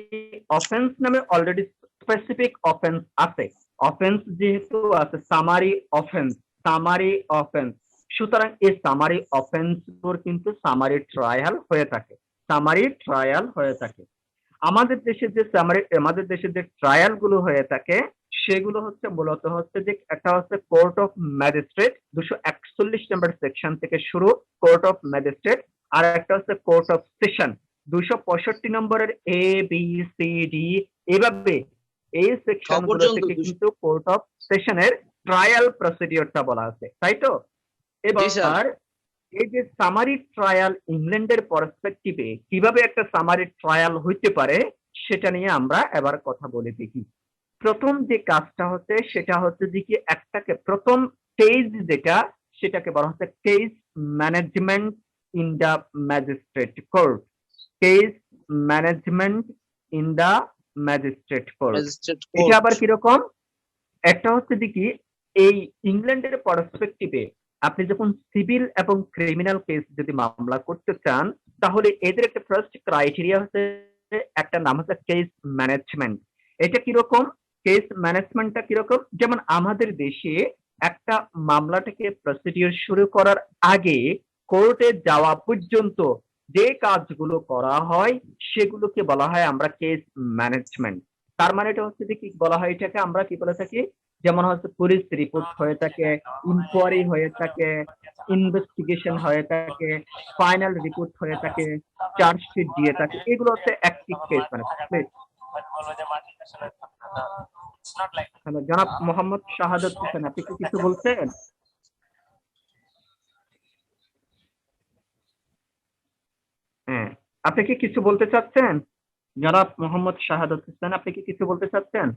অফেন্স নামে অলরেডি স্পেসিফিক অফেন্স আছে। অফেন্স যেহেতু আছে, সামারি অফেন্স সুতরাং এই সামারি অফেন্স গুলোর কিন্তু সামারি ট্রায়াল হয়ে থাকে, সামারি ট্রায়াল হয়ে থাকে। আমাদের দেশে যে ট্রায়াল গুলো হয়ে থাকে সেগুলো হচ্ছে মূলত হচ্ছে যে একটা হচ্ছে court of magistrate 241 number section থেকে শুরু, কোর্ট অফ ম্যাজিস্ট্রেট, আর একটা হচ্ছে কোর্ট অফ সেশন 265 নম্বরের A B C D, এভাবে এই সেকশন গুলো পর্যন্ত থেকে কিন্তু কোর্ট অফ সেশনের ট্রায়াল প্রসিডিওরটা বলা আছে, তাই তো? জি স্যার। এবার এই যে সামারি ট্রায়াল ইংল্যান্ডের পার্সপেক্টিভে কিভাবে একটা সামারি ট্রায়াল হইতে পারে সেটা নিয়ে আমরা এবার কথা বলে দেখি। প্রথম যে কাজটা হচ্ছে সেটা হচ্ছে যে কি একটাকে প্রথম স্টেজ যেটা সেটাকে বলা হচ্ছে case management in the magistrate court, case management in the magistrate court. Magistrate এটা আবার কিরকম? একটা হচ্ছে যে কি এই ইংল্যান্ডের পার্সপেক্টিভে আপনি যখন সিভিল এবং ক্রিমিনাল কেস যদি মামলা করতে চান তাহলে এদের একটা ফার্স্ট ক্রাইটেরিয়া হচ্ছে একটা নাম হচ্ছে কেস ম্যানেজমেন্ট। এটা কিরকম? কেস ম্যানেজমেন্টটা কিরকম? যেমন আমাদের দেশে একটা মামলাটাকে প্রসিডিওর শুরু করার আগে কোর্টে যাওয়া পর্যন্ত যে কাজগুলো করা হয় সেগুলোকে বলা হয় আমরা কেস ম্যানেজমেন্ট। তার মানে এটা হচ্ছে যে কি বলা হয়, এটাকে আমরা কি বলে থাকি, যেমন হচ্ছে পুলিশ রিপোর্ট হয়ে থাকে, ইনকোয়ারি হয়ে থাকে, ইনভেস্টিগেশন হয়ে থাকে, ফাইনাল রিপোর্ট হয়ে থাকে, চার্জশিট দিয়ে থাকে, এগুলো হচ্ছে অ্যাক্টিভ কেস ম্যানেজমেন্ট। হ্যালো জনাব মোহাম্মদ শাহাদত হোসেন, আপনি কি কিছু বলছেন? হ্যাঁ, আপনি কি কিছু বলতে চাচ্ছেন? জনাব মোহাম্মদ শাহাদত হোসেন, আপনি কি কিছু বলতে চাচ্ছেন?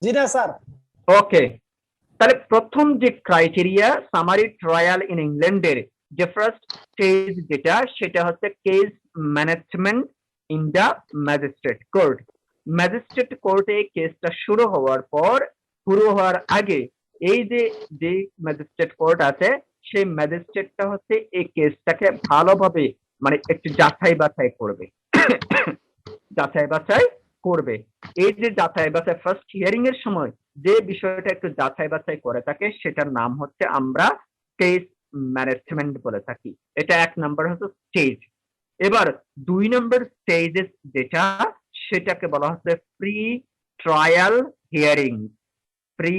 জি না স্যার। ওকে, তাহলে প্রথম যে ক্রাইটেরিয়া সামারি ট্রায়াল ইন ইংল্যান্ডের যে ফার্স্ট স্টেজ যেটা সেটা হচ্ছে case management in the magistrate court. Magistrate কোর্টে কেসটা শুরু হওয়ার আগে এই যে ম্যাজিস্ট্রেট কোর্ট আছে সেই ম্যাজিস্ট্রেটটা হচ্ছে এই কেসটাকে ভালোভাবে মানে একটু যাচাই বাছাই করবে যাচাই বাছাই করবে। এই যে যাচাই বাছাই ফার্স্ট হিয়ারিং এর সময় যে বিষয়টা একটু যাচাই বাছাই করে থাকে সেটার নাম হচ্ছে আমরা কেস ম্যানেজমেন্ট বলে থাকি। এটা এক নাম্বার হচ্ছে স্টেজ। এবার 2 নম্বর স্টেজে যেটা সেটাকে বলা হচ্ছে pre trial hearing. Pre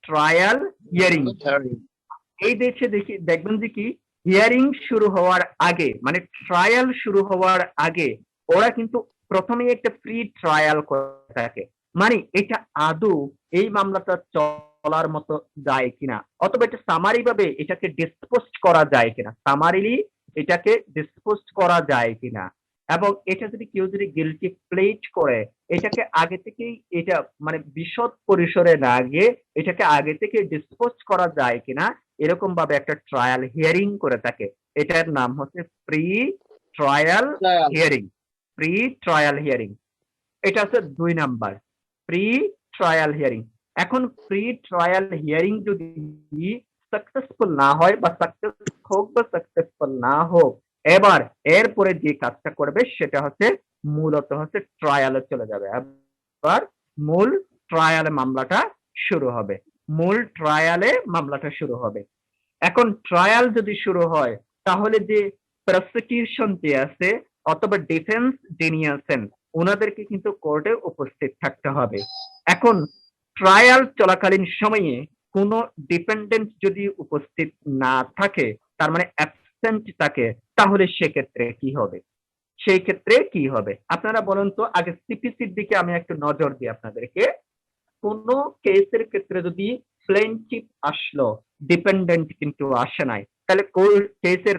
trial hearing এই দেশে দেখবেন যে কি হিয়ারিং শুরু হওয়ার আগে মানে ট্রায়াল শুরু হওয়ার আগে ওরা কিন্তু প্রথমেই একটা প্রি ট্রায়াল করে থাকে, মানে এটা আদৌ এই মামলাটা চলার মতো যায় কিনা অথবা এটা সামারি ভাবে এটাকে ডিসপোজ করা যায় কিনা, সামারিলি এটাকে ডিসপোজ করা যায় কিনা, এবং এটা যদি কেউ যদি গিলটি প্লেট করে এটাকে আগে থেকেই এটা মানে বিশদ পরিসরে না গিয়ে এটাকে আগে থেকে ডিসপোজ করা যায় কিনা এরকম ভাবে একটা ট্রায়াল হিয়ারিং করে থাকে। এটার নাম হচ্ছে pre trial hearing. Pre trial hearing এটা হচ্ছে 2 নাম্বার প্রি ট্রায়াল হিয়ারিং। এখন প্রি ট্রায়াল হিয়ারিং যদি সাকসেসফুল না হয় বা সাকসেস হোক বা সাকসেসফুল না হোক এবার এরপরে যে কাজটা করবে সেটা হচ্ছে মূলত হচ্ছে ট্রায়ালে চলে যাবে। এবার মূল ট্রায়ালে মামলাটা শুরু হবে, মূল ট্রায়ালে মামলাটা শুরু হবে। এখন ট্রায়াল যদি শুরু হয় তাহলে যে প্রসিকিউশন যে আছে অথবা ডিফেন্স যিনি আছেন ওনাদেরকে কিন্তু কোর্টে উপস্থিত থাকতে হবে। এখন ট্রায়াল চলাকালীন সময়ে কোনো ডিপেন্ডেন্ট যদি উপস্থিত না থাকে তার মানে অ্যাবসেন্ট থাকে তাহলে সেক্ষেত্রে কি হবে? সেই ক্ষেত্রে কি হবে আপনারা বলুন তো। আগে সিপিসির দিকে আমি একটু নজর দিই আপনাদেরকে। কোনো কেসের ক্ষেত্রে যদি প্লেনটিফ আসলো ডিপেন্ডেন্ট কিন্তু আসে নাই তাহলে কেসের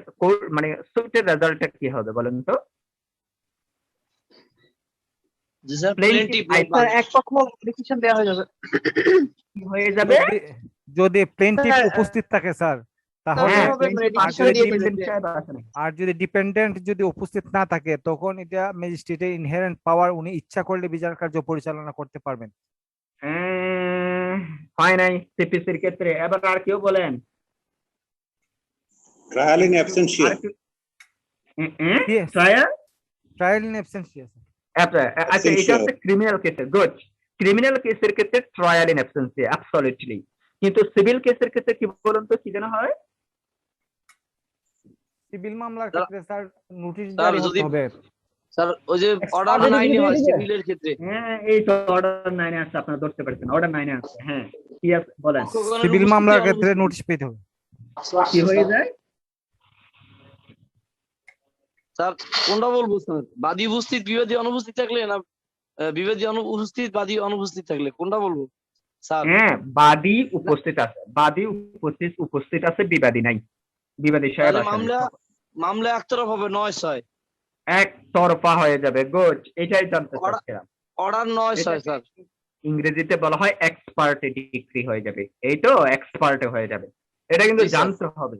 মানে সুটের রেজাল্টটা কি হবে বলেন তো? জি স্যার, প্লেনটিফ স্যার এক পক্ষ ডিসিশন দেওয়া হয়ে যাবে। কি হয়ে যাবে? যদি প্লেনটিফ স্যার, উপস্থিত থাকে স্যার তাহলে হ্যাঁ, হবে, মানে plaintiff decision আসলে দিয়ে defendant দিবে। সাহেব আসে নাই। আর যদি ডিপেন্ডেন্ট যদি উপস্থিত না থাকে তখন এটা ম্যাজিস্ট্রেটের ইনহেরেন্ট পাওয়ার, উনি ইচ্ছা করলে বিচার কার্য পরিচালনা করতে পারবেন। হয় নাই সিপিসির ক্ষেত্রে। এবার আর কেউ বলেন? Trial in absentia. Trial trial in absentia. আচ্ছা, এটা হচ্ছে ক্রিমিনাল কেসের। গুড। ক্রিমিনাল কেসের ক্ষেত্রে ট্রায়াল ইন অ্যাবসেন্সিয়া অ্যাবসলিউটলি। কিন্তু সিভিল কেসের ক্ষেত্রে কি বলুন তো, কি যেন হয়? সিভিল মামলার স্যার, ক্ষেত্রে স্যার নোটিশ স্যার, জারি হতে যদি- হবে। স্যার ওই যে অর্ডার 9 হয় সিভিলের ক্ষেত্রে, হ্যাঁ, এই তো অর্ডার 9 আসছে, আপনারা ধরতে পারছেন, অর্ডার 9 আসছে। হ্যাঁ, কি আছে বলেন, পক্ষগণের সিভিল উপস্থিতি, মামলার ক্ষেত্রে অনুপস্থিতি। নোটিশ পেতে হবে। কি হয়ে যায়? স্যার কোনটা বলবো স্যার, বাদী উপস্থিত বিবাদী অনুপস্থিত থাকলে না বিবাদী উপস্থিত বাদী অনুপস্থিত থাকলে কোনটা বলবো স্যার? হ্যাঁ, বাদী উপস্থিত আছে, বাদী উপস্থিত আছে, বিবাদী নাই, বিবাদী সাহেব তাহলে আসেন। মামলা একতরফ হবে 9-6, একতরফা হয়ে যাবে। গুড, এটাই জানতে চাচ্ছিলাম। Order 9-6 sir. ইংরেজিতে বলা হয় এক্সপার্ট ডিগ্রি হয়ে যাবে, এই তো এক্সপার্ট হয়ে যাবে, এটা কিন্তু জি, স্যার। জানতে হবে।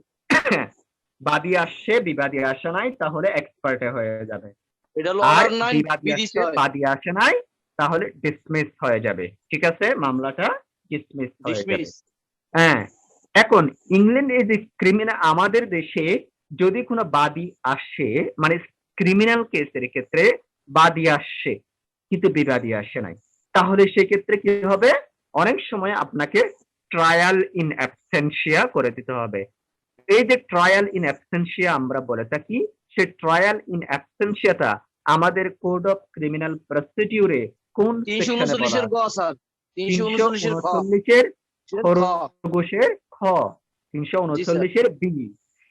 বাদী আসছে, বিবাদী আসে নাই, তাহলে এক্সপার্ট হয়ে যাবে। এটা হলো আর অর্ডার 9 বিবাদী বিধি আসছে, 6 বাদী আসে নাই, তাহলে ডিসমিস হয়ে যাবে। ঠিক আছে, মামলাটা ডিসমিস হয়ে যাবে। ডিসমিস। হ্যাঁ, এখন ইংল্যান্ড এই যে ক্রিমিনাল, আমাদের দেশে যদি কোনো বাদী আসে, মানে ক্রিমিনাল কেসের ক্ষেত্রে বাদী আসছে কিন্তু বিবাদী আসে নাই, তাহলে সেক্ষেত্রে কি হবে? অনেক সময় আপনাকে ট্রায়াল ইন অ্যাবসেন্সিয়া করে দিতে হবে। এই যে ট্রায়াল ইন অ্যাবসেন্সিয়া আমরা বলে থাকি, সেই ট্রায়াল ইন অ্যাবসেন্সিয়াটা আমাদের কোড অফ ক্রিমিনাল প্রসিডিউরে কোন সেকশনে বলা 339 এর গ আছে? স্যার, 339 এর খ, 339 খ। খরগোশের খ, 339 এর বি।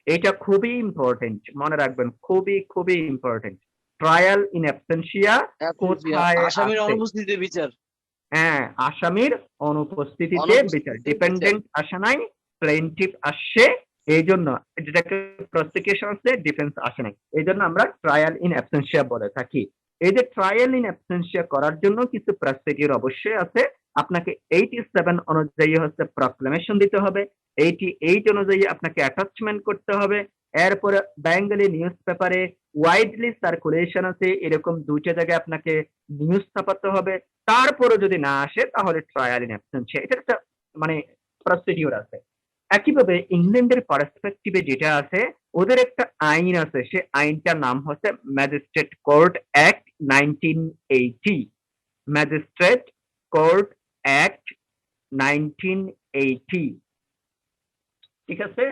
এটা খুবই ইম্পর্টেন্ট, মনে রাখবেন, খুবই খুবই ইম্পর্টেন্ট। ট্রায়াল ইন অ্যাবসেন্সিয়া কোথায় আসামির আছে? অনুপস্থিতিতে বিচার। হ্যাঁ, আসামির অনুপস্থিতিতে অনুপস্থিতিতে বিচার। বিচার। ডিপেন্ডেন্ট আসে নাই, প্লেইনটিফ আসছে, এই জন্য যেটাকে প্রসিকিউশন আছে, ডিফেন্স আসে নাই, এই জন্য আমরা ট্রায়াল ইন অ্যাবসেন্সিয়া বলে থাকি। এই যে ট্রায়াল ইন অ্যাবসেন্সিয়া করার জন্য কিছু প্রসিডিউর অবশ্যই আছে। আপনাকে 87 অনুযায়ী হচ্ছে প্রক্লেমেশন দিতে হবে, 88 অনুযায়ী আপনাকে অ্যাটাচমেন্ট করতে হবে। এরপরে বেঙ্গলি নিউজ পেপারে ওয়াইডলি সার্কুলেশন আছে, এরকম দুইটা জায়গায় আপনাকে নিউজ ছাপাতে হবে। তারপরে যদি না আসে তাহলে ট্রায়াল ইন অ্যাবসেন্সিয়া, এটা একটা মানে প্রসিডিউর আছে। একইভাবে ইংল্যান্ডের পার্সপেক্টিভে যেটা আছে, ওদের একটা আইন আছে, সে আইনটার নাম হচ্ছে magistrate court act 1980। Magistrate court act 1980, ঠিক আছে?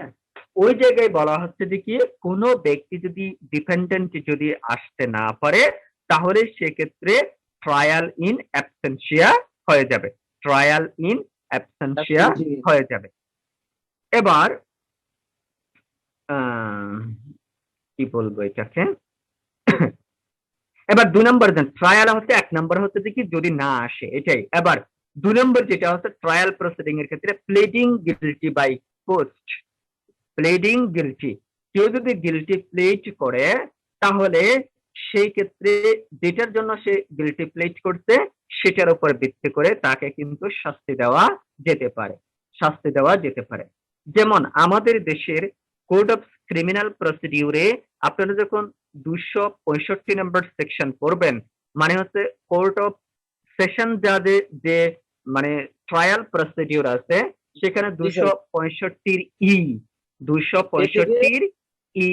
ওই জায়গায় বলা হচ্ছে যে কি, কোনো ব্যক্তি যদি ডিপেন্ডেন্ট যদি আসতে না পারে, তাহলে সেক্ষেত্রে ট্রায়াল ইন অ্যাবসেন্সিয়া হয়ে যাবে, ট্রায়াল ইন অ্যাবসেন্সিয়া হয়ে যাবে। এবার কি বলবো এটাকে, এবার 2 নম্বর দেন, ট্রায়াল হচ্ছে 1 নম্বর হচ্ছে যে কি যদি না আসে, এটাই। এবার 2 নম্বর যেটা হচ্ছে ট্রায়াল প্রসিডিং এর ক্ষেত্রে playing guilty by post. Playing guilty, কেউ যদি গিলটি প্লেড করে, তাহলে সেই ক্ষেত্রে যেটার জন্য সে গিলটি প্লেড করছে সেটার উপর ভিত্তি করে তাকে কিন্তু শাস্তি দেওয়া যেতে পারে, শাস্তি দেওয়া যেতে পারে। যেমন আমাদের দেশের কোড অফ ক্রিমিনাল প্রসিডিউরে আপনারা যখন 265 নম্বর সেকশন পড়বেন, মানে হচ্ছে কোর্ট অফ সেশন যে মানে ট্রায়াল প্রসিডিউর আছে, সেখানে 265 ই, 265 ই,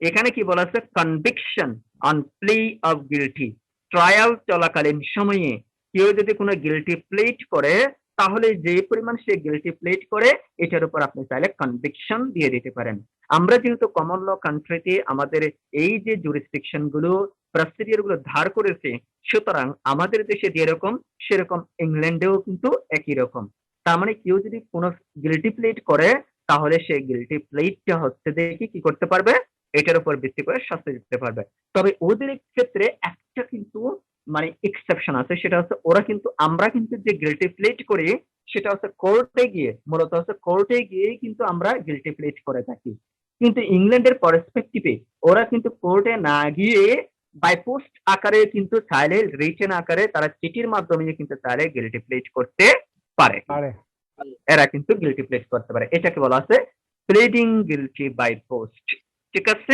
এখানে কি বলা আছে? Conviction on plea of guilty. Trial চলাকালীন সময়ে কেউ যদি কোনো গিলটি প্লেড করে, তাহলে যে পরিমাণ সে গিলটি প্লেড করে এটার উপর আপনি চাইলে কনভিকশন দিয়ে দিতে পারেন। আমরা যেহেতু কমন ল কান্ট্রিতে আমাদের এই যে জুরিসডিকশন গুলো, প্রসিডিউর গুলো ধার করেছে, সুতরাং আমাদের দেশে যেরকম সেরকম ইংল্যান্ডেও কিন্তু একই রকম। তার মানে কেউ যদি কোনো গিলটি প্লেড করে, তাহলে সেই গিলটি প্লেডটা হচ্ছে দেখি কি করতে পারবে, এটার উপর ভিত্তি করে শাস্তি দিতে পারবে। তবে ওদের ক্ষেত্রে একটা কিন্তু মানে এক্সেপশন আছে, সেটা হচ্ছে ওরা কিন্তু, আমরা কিন্তু যে গিলটি প্লেড করি সেটা হচ্ছে কোর্টে গিয়ে, মূলত হচ্ছে কোর্টে গিয়ে কিন্তু আমরা গিলটি প্লেড করে থাকি। কিন্তু ইংল্যান্ডের পার্সপেক্টিভে ওরা কিন্তু কোর্টে না গিয়ে বাই পোস্ট আকারে কিন্তু চাইলে, রিটেন আকারে তারা চিঠির মাধ্যমে কিন্তু চাইলে গিলটি প্লেড করতে পারে, এরা কিন্তু গিলটি প্লেড করতে পারে। এটাকে বলা আছে প্লেডিং গিলটি বাই পোস্ট, ঠিক আছে?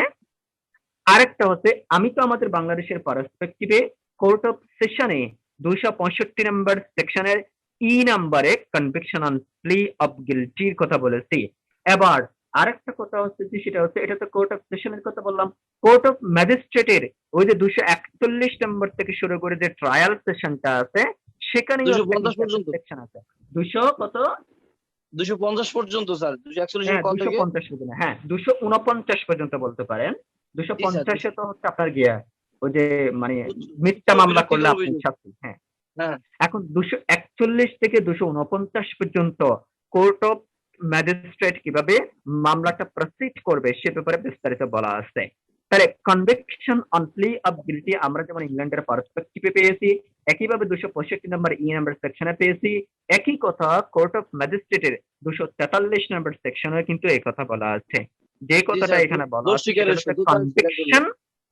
আরেকটা হচ্ছে, আমি তো আমাদের বাংলাদেশের পার্সপেক্টিভে কোর্ট অফ সেশনে 265 নম্বর সেকশনের ই নম্বরে কনভিকশন অন প্লি অফ গিলটির কথা বলেছি। এবার আরেকটা কথা হচ্ছে যে সেটা হচ্ছে, এটা তো কোর্ট অফ সেশনের কথা বললাম, কোর্ট অফ ম্যাজিস্ট্রেটের ওই যে 241 নম্বর থেকে শুরু করে যে ট্রায়াল সেশনটা আছে, সেখানে 250 পর্যন্ত সেকশন আছে 200 কত 250 পর্যন্ত স্যার 241 হ্যাঁ কত থেকে 250 পর্যন্ত, হ্যাঁ 249 পর্যন্ত বলতে পারেন। 250 তো হচ্ছে আপনার গিয়া ওই যে মানে মিথ্যা মামলা করলে আপনি অভিযোগ। শাস্তি। হ্যাঁ হ্যাঁ এখন 241 থেকে 249 পর্যন্ত কোর্ট অফ ম্যাজিস্ট্রেট কিভাবে মামলাটা প্রসিড করবে সে ব্যাপারে বিস্তারিত বলা আছে। তাহলে conviction on plea of guilty আমরা যেমন ইংল্যান্ডের পার্সপেক্টিভে পেয়েছি, একইভাবে 265 নম্বর ই নাম্বার সেকশনে পেয়েছি, একই কথা কোর্ট অফ ম্যাজিস্ট্রেটের 243 নম্বর সেকশনে কিন্তু এই কথা বলা আছে। যে কথাটা স্যার, এখানে বলা দোষ আছে স্বীকারের সেটা হচ্ছে দোষ স্বীকার করলে। Conviction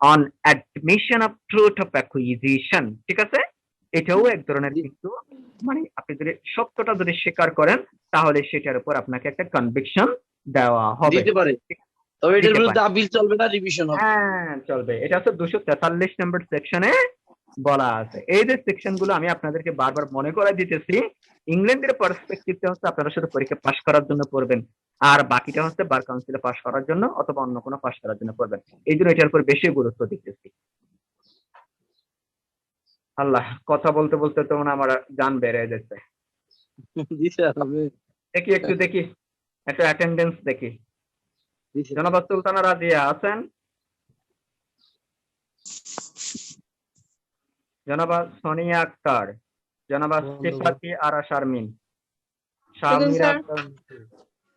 on admission of truth of acquisition. ঠিক আছে, এটাও এক ধরনের কিন্তু মানে আপনি যদি সত্যটা যদি স্বীকার করেন তাহলে সেটার উপর আপনাকে একটা কনভিকশন দেওয়া হবে। দিতে পারে, তবে এটার দিতে বিরুদ্ধে পারে। আপিল চলবে না, রিভিশন হবে। হ্যাঁ চলবে, এটা হচ্ছে 243 নম্বর সেকশনে বলা আছে। এই যে সেকশন গুলো আমি আপনাদেরকে বারবার মনে করাই দিতেছি, ইংল্যান্ডের পার্সপেক্টিভটা হচ্ছে আপনারা শুধু পরীক্ষা পাশ করার জন্য পড়বেন, আর বাকিটা হচ্ছে বার কাউন্সিলে পাশ করার জন্য অথবা অন্য কোনো পাশ করার জন্য পড়বেন। এই জন্য এটার উপর বেশি গুরুত্ব দিতেছি। আল্লাহ, কথা বলতে বলতে তো মনে হয় আমার গান বেড়ে যাচ্ছে। জি স্যার হবে। দেখি একটু দেখি, একটা অ্যাটেন্ডেন্স দেখি। জি স্যার। জনাব সুলতানা রাজিয়া আছেন? জনাব সোনিয়া আক্তার, জনাব সিফাতি আরা শারমিন, শামিরা,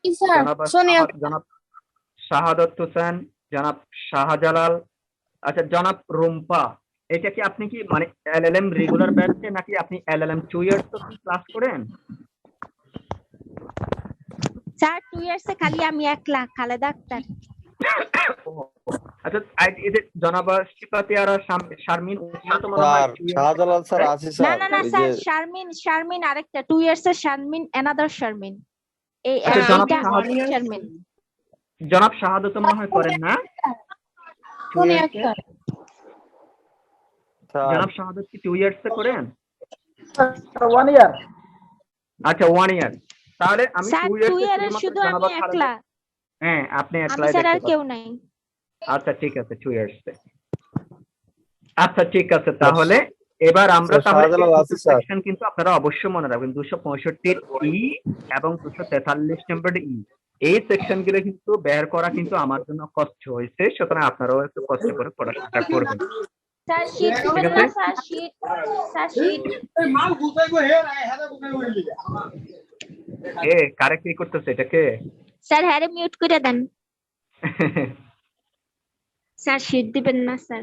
জনাব জনাব শাহাদত হোসেন, জনাব শাহজালাল, আচ্ছা জনাব রুম্পা। এটা কি আপনি কি মানে এলএলএম রেগুলার ব্যাচে নাকি আপনি এলএলএম 2 ইয়ার্স তো ক্লাস করেন? স্যার 2 ইয়ার্স এ খালি আমি একলা খালেদা আক্তার। আচ্ছা এই যে জনাব সিফাতি আরা শারমিন উনি তো মনে হয় স্যার 2 years শাহজালাল স্যার আছে না স্যার না না ওই স্যার, যে শারমিন আরেকটা 2 ইয়ার্স এর শারমিন, অ্যানাদার শারমিন। এই আচ্ছা, জনাব এইটা শাহাদাত- শারমিন। জনাব শাহাদত মনে হয় করেন না? 2 years এ? স্যার জনাব শাহাদত কি 2 ইয়ার্স এ করেন? 1 ইয়ার। আচ্ছা 1 ইয়ার। তাহলে আমি স্যার 2 2 ইয়ার্স ইয়ারের শুধু আমি একলা, হ্যাঁ আপনি আমি একলাই স্যার আর দেখতে কেউ পাচ্ছেন। নাই। আচ্ছা ঠিক আছে 2 ইয়ার্স। আচ্ছা ঠিক আছে, তাহলে এবার আমরা স্যার, তাহলে শাহজালাল আছে স্যার। সেকশন কিন্তু আপনারা অবশ্যই মনে রাখবেন, 265 ই এবং 243 নম্বর ই। এই সেকশন গুলো কিন্তু বের করা কিন্তু আমার জন্য কষ্ট হয়েছে, সুতরাং আপনারাও একটু কষ্ট করে পড়াশোনাটা করবেন। স্যার শীট দিবেন ঠিক না আছে? স্যার? স্যার শীট এ কারে কি করতেছে এটাকে? স্যার হ্যারে মিউট করে দেন। স্যার শীট দিবেন না স্যার?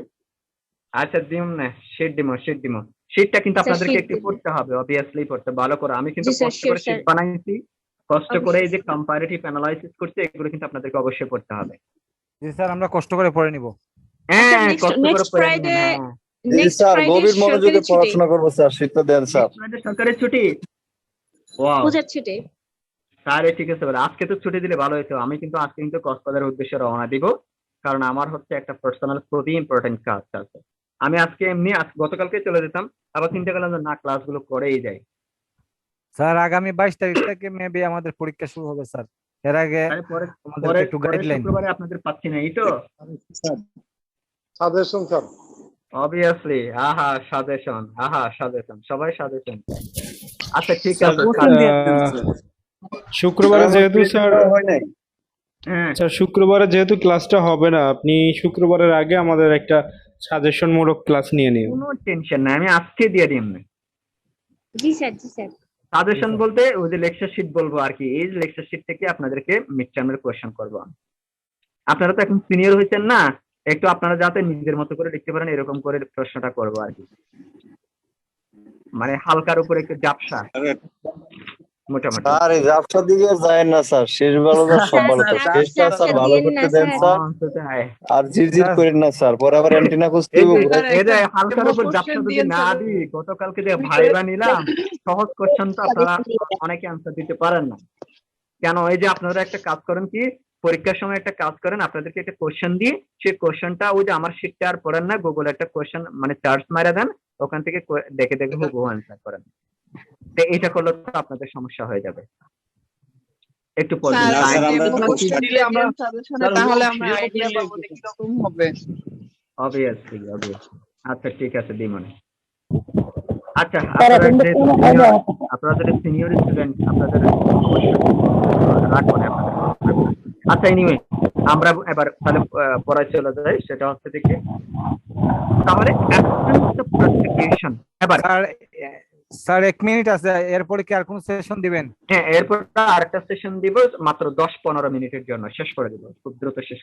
আচ্ছা দিম না, শীট দিম। শীটটা কিন্তু স্যার, আপনাদেরকে sheet একটু দিবেন। পড়তে হবে, অবভিয়াসলি পড়তে ভালো করে। আমি কিন্তু জি স্যার, কষ্ট sure, করে শীট sir. বানাইছি, কষ্ট করে এই যে অবশ্যই, sir. কম্পারেটিভ অ্যানালাইসিস করছি, এগুলো কিন্তু আপনাদেরকে অবশ্যই পড়তে হবে। জি স্যার, আমরা কষ্ট করে পড়ে নিব। হ্যাঁ next- কষ্ট করে next পড়ে নিন, Friday- হ্যাঁ। জি নেক্সট স্যার ফ্রাইডে গভীর মনোযোগে সরকারি ছুটি, পড়াশোনা করবো স্যার, শীতটা দেন স্যার। আপনাদের সরকারের ছুটি? ওয়াও, পূজার ছুটি। তাহলে ঠিক আছে। বলে আজকে তো ছুটি দিলে ভালো হতো। আমি কিন্তু আজকে কিন্তু কক্সবাজারের উদ্দেশ্যে রওনা দিব, কারণ আমার হচ্ছে একটা পার্সোনাল খুবই ইম্পর্টেন্ট কাজ আছে। আমি আজকে এমনি গতকালকে চলে যেতাম, আবার চিন্তা করলাম যে না ক্লাসগুলো করেই যাই। স্যার আগামী 22 তারিখ থেকে মেবি আমাদের পরীক্ষা শুরু হবে স্যার। এর আগে তাহলে আমাদেরকে পরের একটু পরের গাইডলাইন। শুক্রবারে আপনাদের পাচ্ছি না, এই তো সাজেশন স্যার। অবভিয়াসলি। সাজেশন, সবাই সাজেশন। আচ্ছা ঠিক আছে। শুক্রবারে যেহেতু স্যার হয় নাই হ্যাঁ স্যার শুক্রবারে যেহেতু ক্লাসটা হবে না, আপনি শুক্রবারের আগে আমাদের একটা সাজেশন মূলক ক্লাস নিয়ে নিন। কোনো টেনশন নাই, আমি আজকে দিয়ে দিই এমনি। জি স্যার, জি স্যার। সাজেশন বলতে ওই যে লেকচার শিট বলবো আর কি, এই লেকচার শিট থেকে আপনাদেরকে মিড টার্মের কোয়েশ্চেন করবো। আপনারা তো এখন সিনিয়র হয়েছেন না, একটু আপনারা যাতে নিজের মতো করে লিখতে পারেন এরকম করে প্রশ্নটা করবো আর কি, মানে হালকার উপরে একটু জাপসা মোটামুটি। স্যার এই ব্যবসার দিকে আর যায় না স্যার, শেষ ভালো স্যার সব ভালো স্যার, শেষটা স্যার ভালো করতে দেন স্যার, আর জিরজির করেন না স্যার, পরে আবার অ্যান্টিনা খুঁজতে এই হবে। যে- এই যে হালকার উপর জাপসা যদি না দিই, গতকালকে যে ভাইবা নিলাম সহজ কোশ্চেন তো আপনারা অনেকে অ্যান্সার দিতে পারেন না কেন? এই যে আপনারা একটা কাজ করেন কি, পরীক্ষার সময় একটা কাজ করেন, আপনাদেরকে একটা কোশ্চেন দিই, সেই কোশ্চেনটা ওই যে আমার শিটটা আর পড়েন না, গুগলে একটা কোশ্চেন মানে সার্চ মারা দেন, ওখান থেকে দেখে দেখে হুবহু অ্যান্সার করেন। তো এটা করলে তো আপনাদের সমস্যা হয়ে যাবে। একটু পড়বেন, স্যার, time আপনি দিবেন। নোটস দিলে আমরা সাজেশনে তাহলে আমরা সুযোগ আইডিয়া দিলে পাবো যে কিরকম হবে। Obviously. আচ্ছা ঠিক আছে দিমনে। আচ্ছা, আপনারা যদি সিনিয়র স্টুডেন্ট আপনাদের অবশ্যই রাগ করে আপনাদের। আচ্ছা, এনিওয়ে আমরা এবার তাহলে পড়ায় চলে যাই, সেটা হচ্ছে দেখি তাহলে অ্যাবসেন্স অফ প্রসিকিউশন। এবার স্যার 1 মিনিট আছে, এরপরে কি আর কোন সেশন দিবেন? হ্যাঁ, এরপর আরেকটা সেশন দিব মাত্র 10-15 মিনিটের জন্য, শেষ করে দিব, খুব দ্রুত শেষ।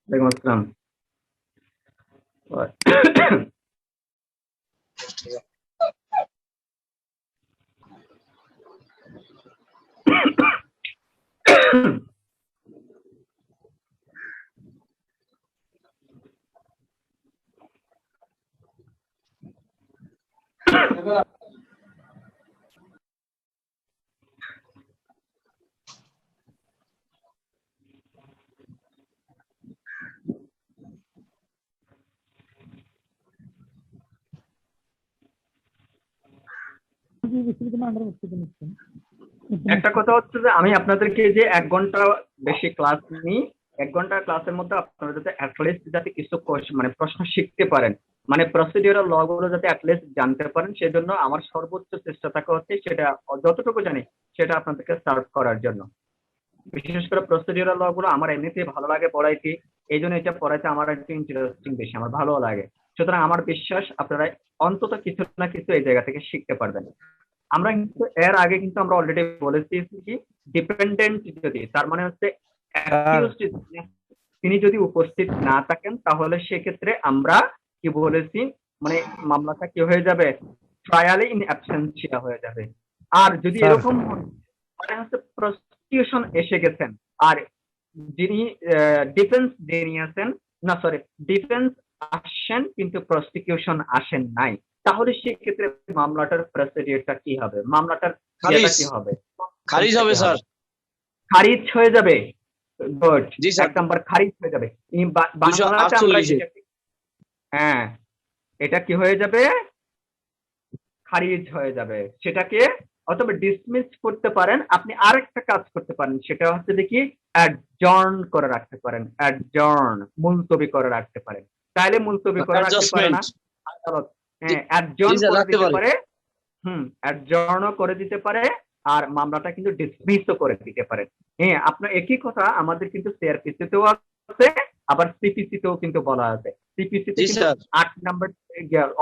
ওয়ালাইকুম আসসালাম। একটা কথা হচ্ছে যে আমি আপনাদেরকে যে 1 ঘন্টা বেশি ক্লাস নিই, 1 ঘন্টা ক্লাসের মধ্যে আপনারা যাতে অ্যাটলিস্ট যাতে কিছু মানে প্রশ্ন শিখতে পারেন, মানে প্রসিডিউরাল ল গুলো যাতে অ্যাটলিস্ট জানতে পারেন, সেজন্য আমার সর্বোচ্চ চেষ্টা থাকা হচ্ছে সেটা যতটুকু জানি সেটা আপনাদেরকে সার্ভ করার জন্য। বিশেষ করে প্রসিডিউরাল ল গুলো আমার এমনিতেই ভালো লাগে পড়াইতে, এই জন্য এটা পড়াইতে আমার একটু ইন্টারেস্টিং বেশি, আমার ভালো লাগে। সুতরাং আমার বিশ্বাস আপনারা অন্তত কিছু না কিছু এই জায়গা থেকে শিখতে পারবেন। আমরা কিন্তু এর আগে কিন্তু আমরা অলরেডি বলেছি কি ডিপেন্ডেন্ট যদি, তার মানে হচ্ছে তিনি যদি উপস্থিত না থাকেন তাহলে সেক্ষেত্রে আমরা কি বলেছি, মানে মামলাটা কি হয়ে যাবে, ট্রায়ালে ইন অ্যাবসেন্সিয়া হয়ে যাবে। আর যদি এরকম মানে হচ্ছে প্রসিকিউশন এসে গেছেন আর যিনি ডিফেন্স যিনি আছেন, না সরি ডিফেন্স আসেন কিন্তু প্রসিকিউশন আসেন নাই, তাহলে সেক্ষেত্রে মামলাটার প্রসিডিউরটা কি হবে, মামলাটার কি হবে, খারিজ হবে স্যার, খারিজ হয়ে যাবে। গুড, 1 নাম্বার খারিজ হয়ে যাবে। হ্যাঁ, এটা কি হয়ে যাবে, খারিজ হয়ে যাবে। সেটাকে অথবা ডিসমিস করতে পারেন, আপনি আরেকটা কাজ করতে পারেন, সেটা হচ্ছে দেখি অ্যাডজর্ন করে রাখতে পারেন, অ্যাডজর্ন মুলতবি করে রাখতে পারেন। তাহলে মুলতবি করে রাখতে পারে না আদালত, হ্যাঁ অ্যাডজর্ন করে দিতে পারে, অ্যাডজর্নও করে দিতে পারে, আর মামলাটা কিন্তু ডিসমিসও করে দিতে পারে। হ্যাঁ, আপনার একই কথা আমাদের কিন্তু সিআরপিসিতেও আছে, আবার সিপিসিতেও কিন্তু বলা আছে। সিপিসিতে কিন্তু 8 নাম্বার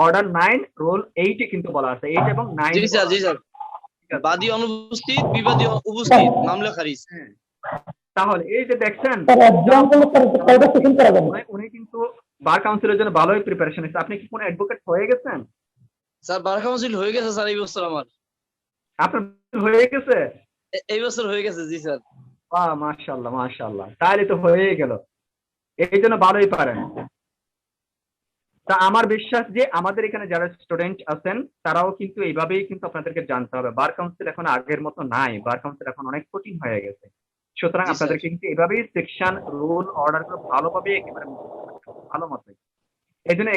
অর্ডার 9 রুল 8 এ কিন্তু বলা আছে, 8 এবং 9। জি স্যার, জি স্যার, বাদী অনুপস্থিত, বিবাদী উপস্থিত, মামলা খারিজ। তাহলে এই যে দেখছেন উনি কিন্তু বার কাউন্সিলের জন্য ভালোই প্রিপারেশন নিচ্ছে। আপনি কি কোনো অ্যাডভোকেট হয়ে গেছেন? স্যার বার কাউন্সিল হয়ে গেছে স্যার, এই বছর আমার। আপনার হয়ে গেছে? এই বছর হয়ে গেছে, জি স্যার। বাহ, মাশাআল্লাহ মাশাআল্লাহ, তাহলে তো হয়েই গেল, এই জন্য ভালোই পারেন। তা আমার বিশ্বাস যে আমাদের এখানে যারা স্টুডেন্ট আছেন তারাও কিন্তু এইভাবেই কিন্তু আপনাদেরকে জানতে হবে। বার কাউন্সিল এখন আগের মতো নাই, বার কাউন্সিল এখন অনেক কঠিন হয়ে গেছে। সুতরাং আপনাদেরকে কিন্তু এভাবেই সেকশন রুল অর্ডার করে ভালোভাবে একেবারে ভালো মতোই। এই জন্য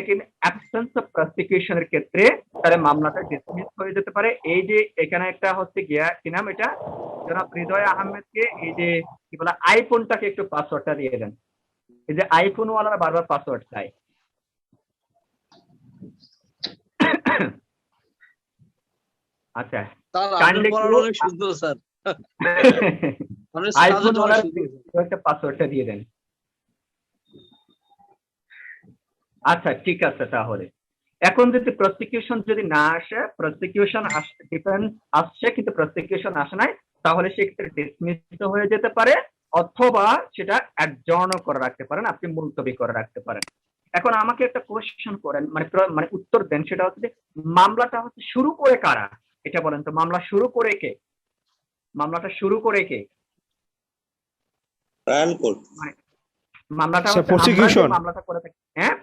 অ্যাবসেন্স অফ প্রসিকিউশনের ক্ষেত্রে তাহলে মামলাটা ডিসমিস হয়ে যেতে পারে। এই যে এখানে একটা হচ্ছে গিয়া কি নাম, এটা জনাব হৃদয় আহমেদকে এই যে কি বলে আইফোনটাকে একটু পাসওয়ার্ডটা দিয়ে দেন। এই যে আইফোন ওয়ালারা বারবার পাসওয়ার্ড চায়। আচ্ছা স্যার আপনার কাইন্ডলি পড়ানো অনেক সুন্দর স্যার। আপনার আইফোন সাজেট অনেক সুন্দর। একটা পাসওয়ার্ডটা দিয়ে দেন। আচ্ছা ঠিক আছে, তাহলে এখন যদি প্রসিকিউশন যদি না আসে, প্রসিকিউশন ডিফেন্স আসছে কিন্তু প্রসিকিউশন আসে নাই, তাহলে সেক্ষেত্রে ডিসমিস হয়ে যেতে পারে, অথবা সেটা অ্যাডজর্ন করে রাখতে পারেন, আপনি মুলতবি করে রাখতে পারেন। এখন আমাকে একটা কোশ্চেন করেন, মানে উত্তর দেন, সেটা হচ্ছে যে মামলাটা হচ্ছে শুরু করে কারা, এটা বলেন তো। মামলা শুরু করে কে? মামলাটা শুরু করে কে? Trial court. মানে মামলাটা আচ্ছা, হচ্ছে আমরা যে prosecution। মামলাটা করে থাকি, হ্যাঁ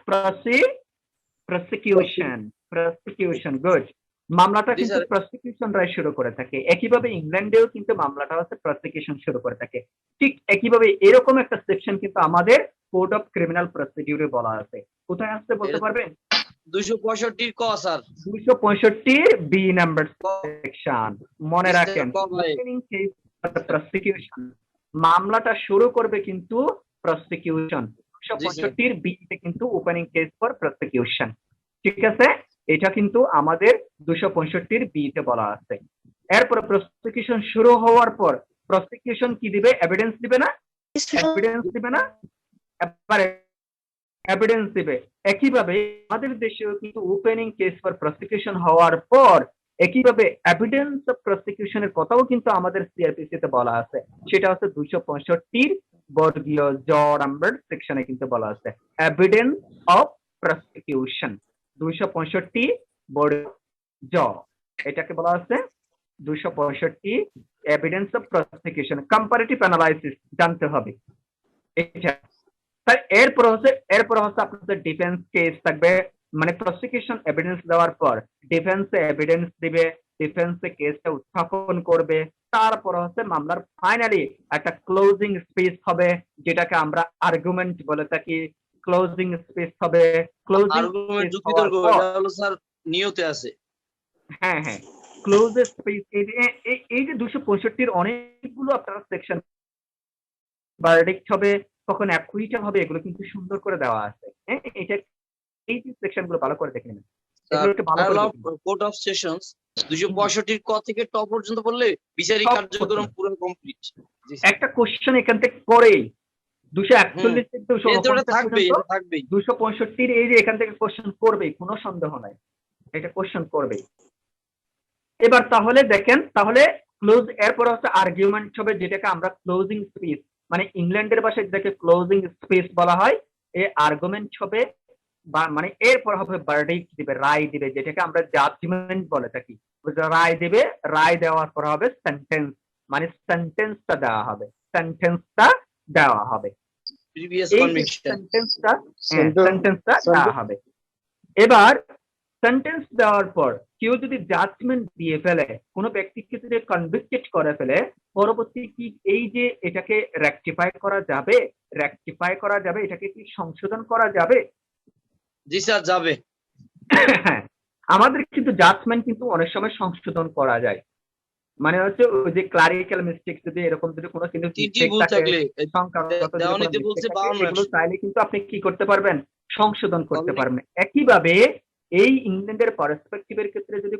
প্রসিকিউশন, গুড। মামলাটা জি কিন্তু স্যার। প্রসিকিউশন রায় শুরু করে থাকে। একইভাবে ইংল্যান্ডেও কিন্তু মামলাটা হচ্ছে প্রসিকিউশন শুরু করে থাকে। ঠিক একইভাবে এরকম একটা সেকশন কিন্তু আমাদের কোড অফ ক্রিমিনাল প্রসিডিউরে বলা আছে। কোথায় আসছে বলতে পারবেন? 265 ক স্যার। 265 বি নাম্বার সেকশন, মনে জি স্যার, রাখেন। ক ভাই। প্রসিকিউশন, মামলাটা শুরু করবে কিন্তু প্রসিকিউশন। জি স্যার। 265 বি তে কিন্তু ওপেনিং কেস ফর প্রসিকিউশন, ঠিক আছে? এটা কিন্তু আমাদের 265 বি তে বলা আছে। এরপর প্রসিকিউশন শুরু হওয়ার পর প্রসিকিউশন কি দিবে? এভিডেন্স দিবে না? এভিডেন্স দিবে না? এবারে এভিডেন্স দিবে। একইভাবে আমাদের দেশেও কিন্তু ওপেনিং কেস ফর প্রসিকিউশন হওয়ার পর একইভাবে এভিডেন্স অফ প্রসিকিউশনের কথাও কিন্তু আমাদের সিআরপিসি তে বলা আছে। সেটা হচ্ছে 265 বর্গীয় জ নাম্বার সেকশনে কিন্তু বলা আছে এভিডেন্স অফ প্রসিকিউশন। 265 বর্গীয় জ, এটাকে বলা আছে 265 evidence of prosecution. Comparative analysis জানতে হবে এটা। স্যার এরপর হচ্ছে আপনাদের ডিফেন্স কেস থাকবে, মানে প্রসিকিউশন এভিডেন্স দেওয়ার পর ডিফেন্সে এভিডেন্স দিবে, ডিফেন্সে কেসটা উত্থাপন করবে, তারপর হচ্ছে মামলার ফাইনালি একটা ক্লোজিং স্পিচ হবে, যেটাকে আমরা আর্গুমেন্ট বলে থাকি। ক্লোজিং স্পিচ হবে, ক্লোজিং আর্গুমেন্ট স্পিচ যুক্তি হওয়ার তর্ক পর, এটা হলো স্যার নিয়তে আছে। হ্যাঁ হ্যাঁ, ক্লোজ স্পিচ। এই যে 265 অনেকগুলো আপনারা সেকশন, ভার্ডিক্ট হবে, কখন অ্যাকুইটাল হবে, এগুলো কিন্তু সুন্দর করে দেওয়া আছে। হ্যাঁ, এটা এই যে সেকশন গুলো ভালো করে দেখে নেবেন, এগুলো একটু ভালো করে দেখে নেবেন। কোর্ট অফ সেশনস 265 ক থেকে ট পর্যন্ত বললে বিচারিক সব কার্যক্রম পুরো কমপ্লিট। একটা কোশ্চেন এখান থেকে পরেই 241 থেকে এটা 249 থাকবেই, পর্যন্ত এটা থাকবেই। 265 এই যে এখান থেকে কোশ্চেন করবেই, কোনো সন্দেহ নাই, এটা কোশ্চেন করবেই। এবার তাহলে দেখেন, তাহলে ক্লোজ, এরপর হচ্ছে আর্গুমেন্ট হবে, যেটাকে আমরা ক্লোজিং স্পিচ, মানে ইংল্যান্ডের ভাষায় যেটাকে ক্লোজিং স্পিচ বলা হয়, এই আর্গুমেন্ট হবে, বা মানে এরপর হবে ভার্ডিক্ট দিবে, রায় দিবে, যেটাকে আমরা জাজমেন্ট বলে থাকি। রায় দিবে, রায় দেওয়ার পর হবে সেন্টেন্স, মানে সেন্টেন্সটা দেওয়া হবে, সেন্টেন্সটা দেওয়া হবে, প্রিভিয়াস এই কনভিকশন। সেন্টেন্সটা দেওয়া হবে। এবার সেন্টেন্স দেওয়ার পর কেউ যদি জাজমেন্ট দিয়ে ফেলে, কোনো ব্যক্তিকে যদি কনভিক্টেড করে ফেলে, পরবর্তী কি এই যে এটাকে রেকটিফাই করা যাবে? রেকটিফাই করা যাবে, এটাকে কি সংশোধন করা যাবে? জি স্যার, যাবে। হ্যাঁ, আমাদের কিন্তু জাজমেন্ট কিন্তু অনেক সময় সংশোধন করা যায়, মানে হচ্ছে ওই যে ক্লারিক্যাল মিস্টেক, যদি এরকম যদি কোনো কিন্তু তিনটি মিস্টেক ভুল থাকে, থাকলে সংখ্যাগত যদি কোনো দেওয়ানিতে mistake বলছে থাকে, 52 এগুলো চাইলে কিন্তু আপনি কি করতে পারবেন? সংশোধন করতে Already- পারবেন। একইভাবে এই ইংল্যান্ডের পার্সপেক্টিভের ক্ষেত্রে যদি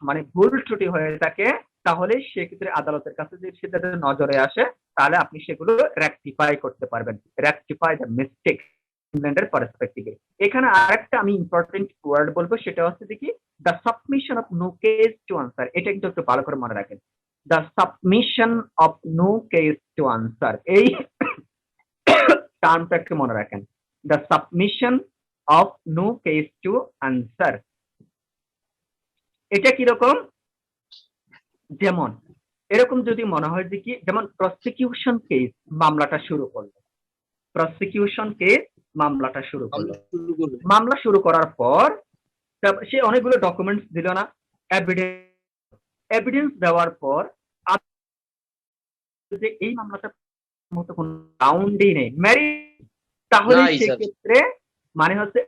মানে ভুল ত্রুটি হয়ে থাকে, তাহলে সেক্ষেত্রে আদালতের কাছে যদি সেটা নজরে আসে, তাহলে আপনি সেগুলো রেকটিফাই করতে পারবেন, রেকটিফাই দ্য মিস্টেক ইংল্যান্ডের পার্সপেক্টিভে। এখানে আরেকটা আমি ইম্পর্টেন্ট ওয়ার্ড বলবো, সেটা হচ্ছে দেখি the submission of no case to answer. এটা কিন্তু একটু ভালো করে মনে রাখেন, the submission of no case to answer, এই টার্মটা একটু মনে রাখেন, the submission of no case to answer. এটা কিরকম? যেমন এরকম যদি মনে হয় যে কি, যেমন প্রসিকিউশন কেস মামলাটা শুরু করলো, প্রসিকিউশন কেস মামলাটা শুরু করলো, মামলা শুরু করার পর সে অনেকগুলো ডকুমেন্টস দিল না, এভিডেন্স দেওয়ার পর যে এই মামলাটার মতো কোনো গ্রাউন্ডই নেই, মেরি, তাহলে নাই, স্যার। সেক্ষেত্রে মানে হচ্ছে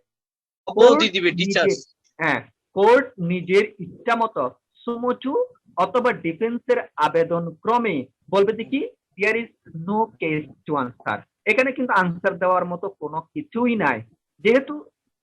অব্যাহতি দিবে টিচার্স। হ্যাঁ, কোর্ট নিজের ইচ্ছা মতো সুমোচু অথবা ডিফেন্সের আবেদন ক্রমে বলবে যে কি there is no case to answer. এখানে কিন্তু আনসার দেওয়ার মতো কোনো কিছুই নাই, যেহেতু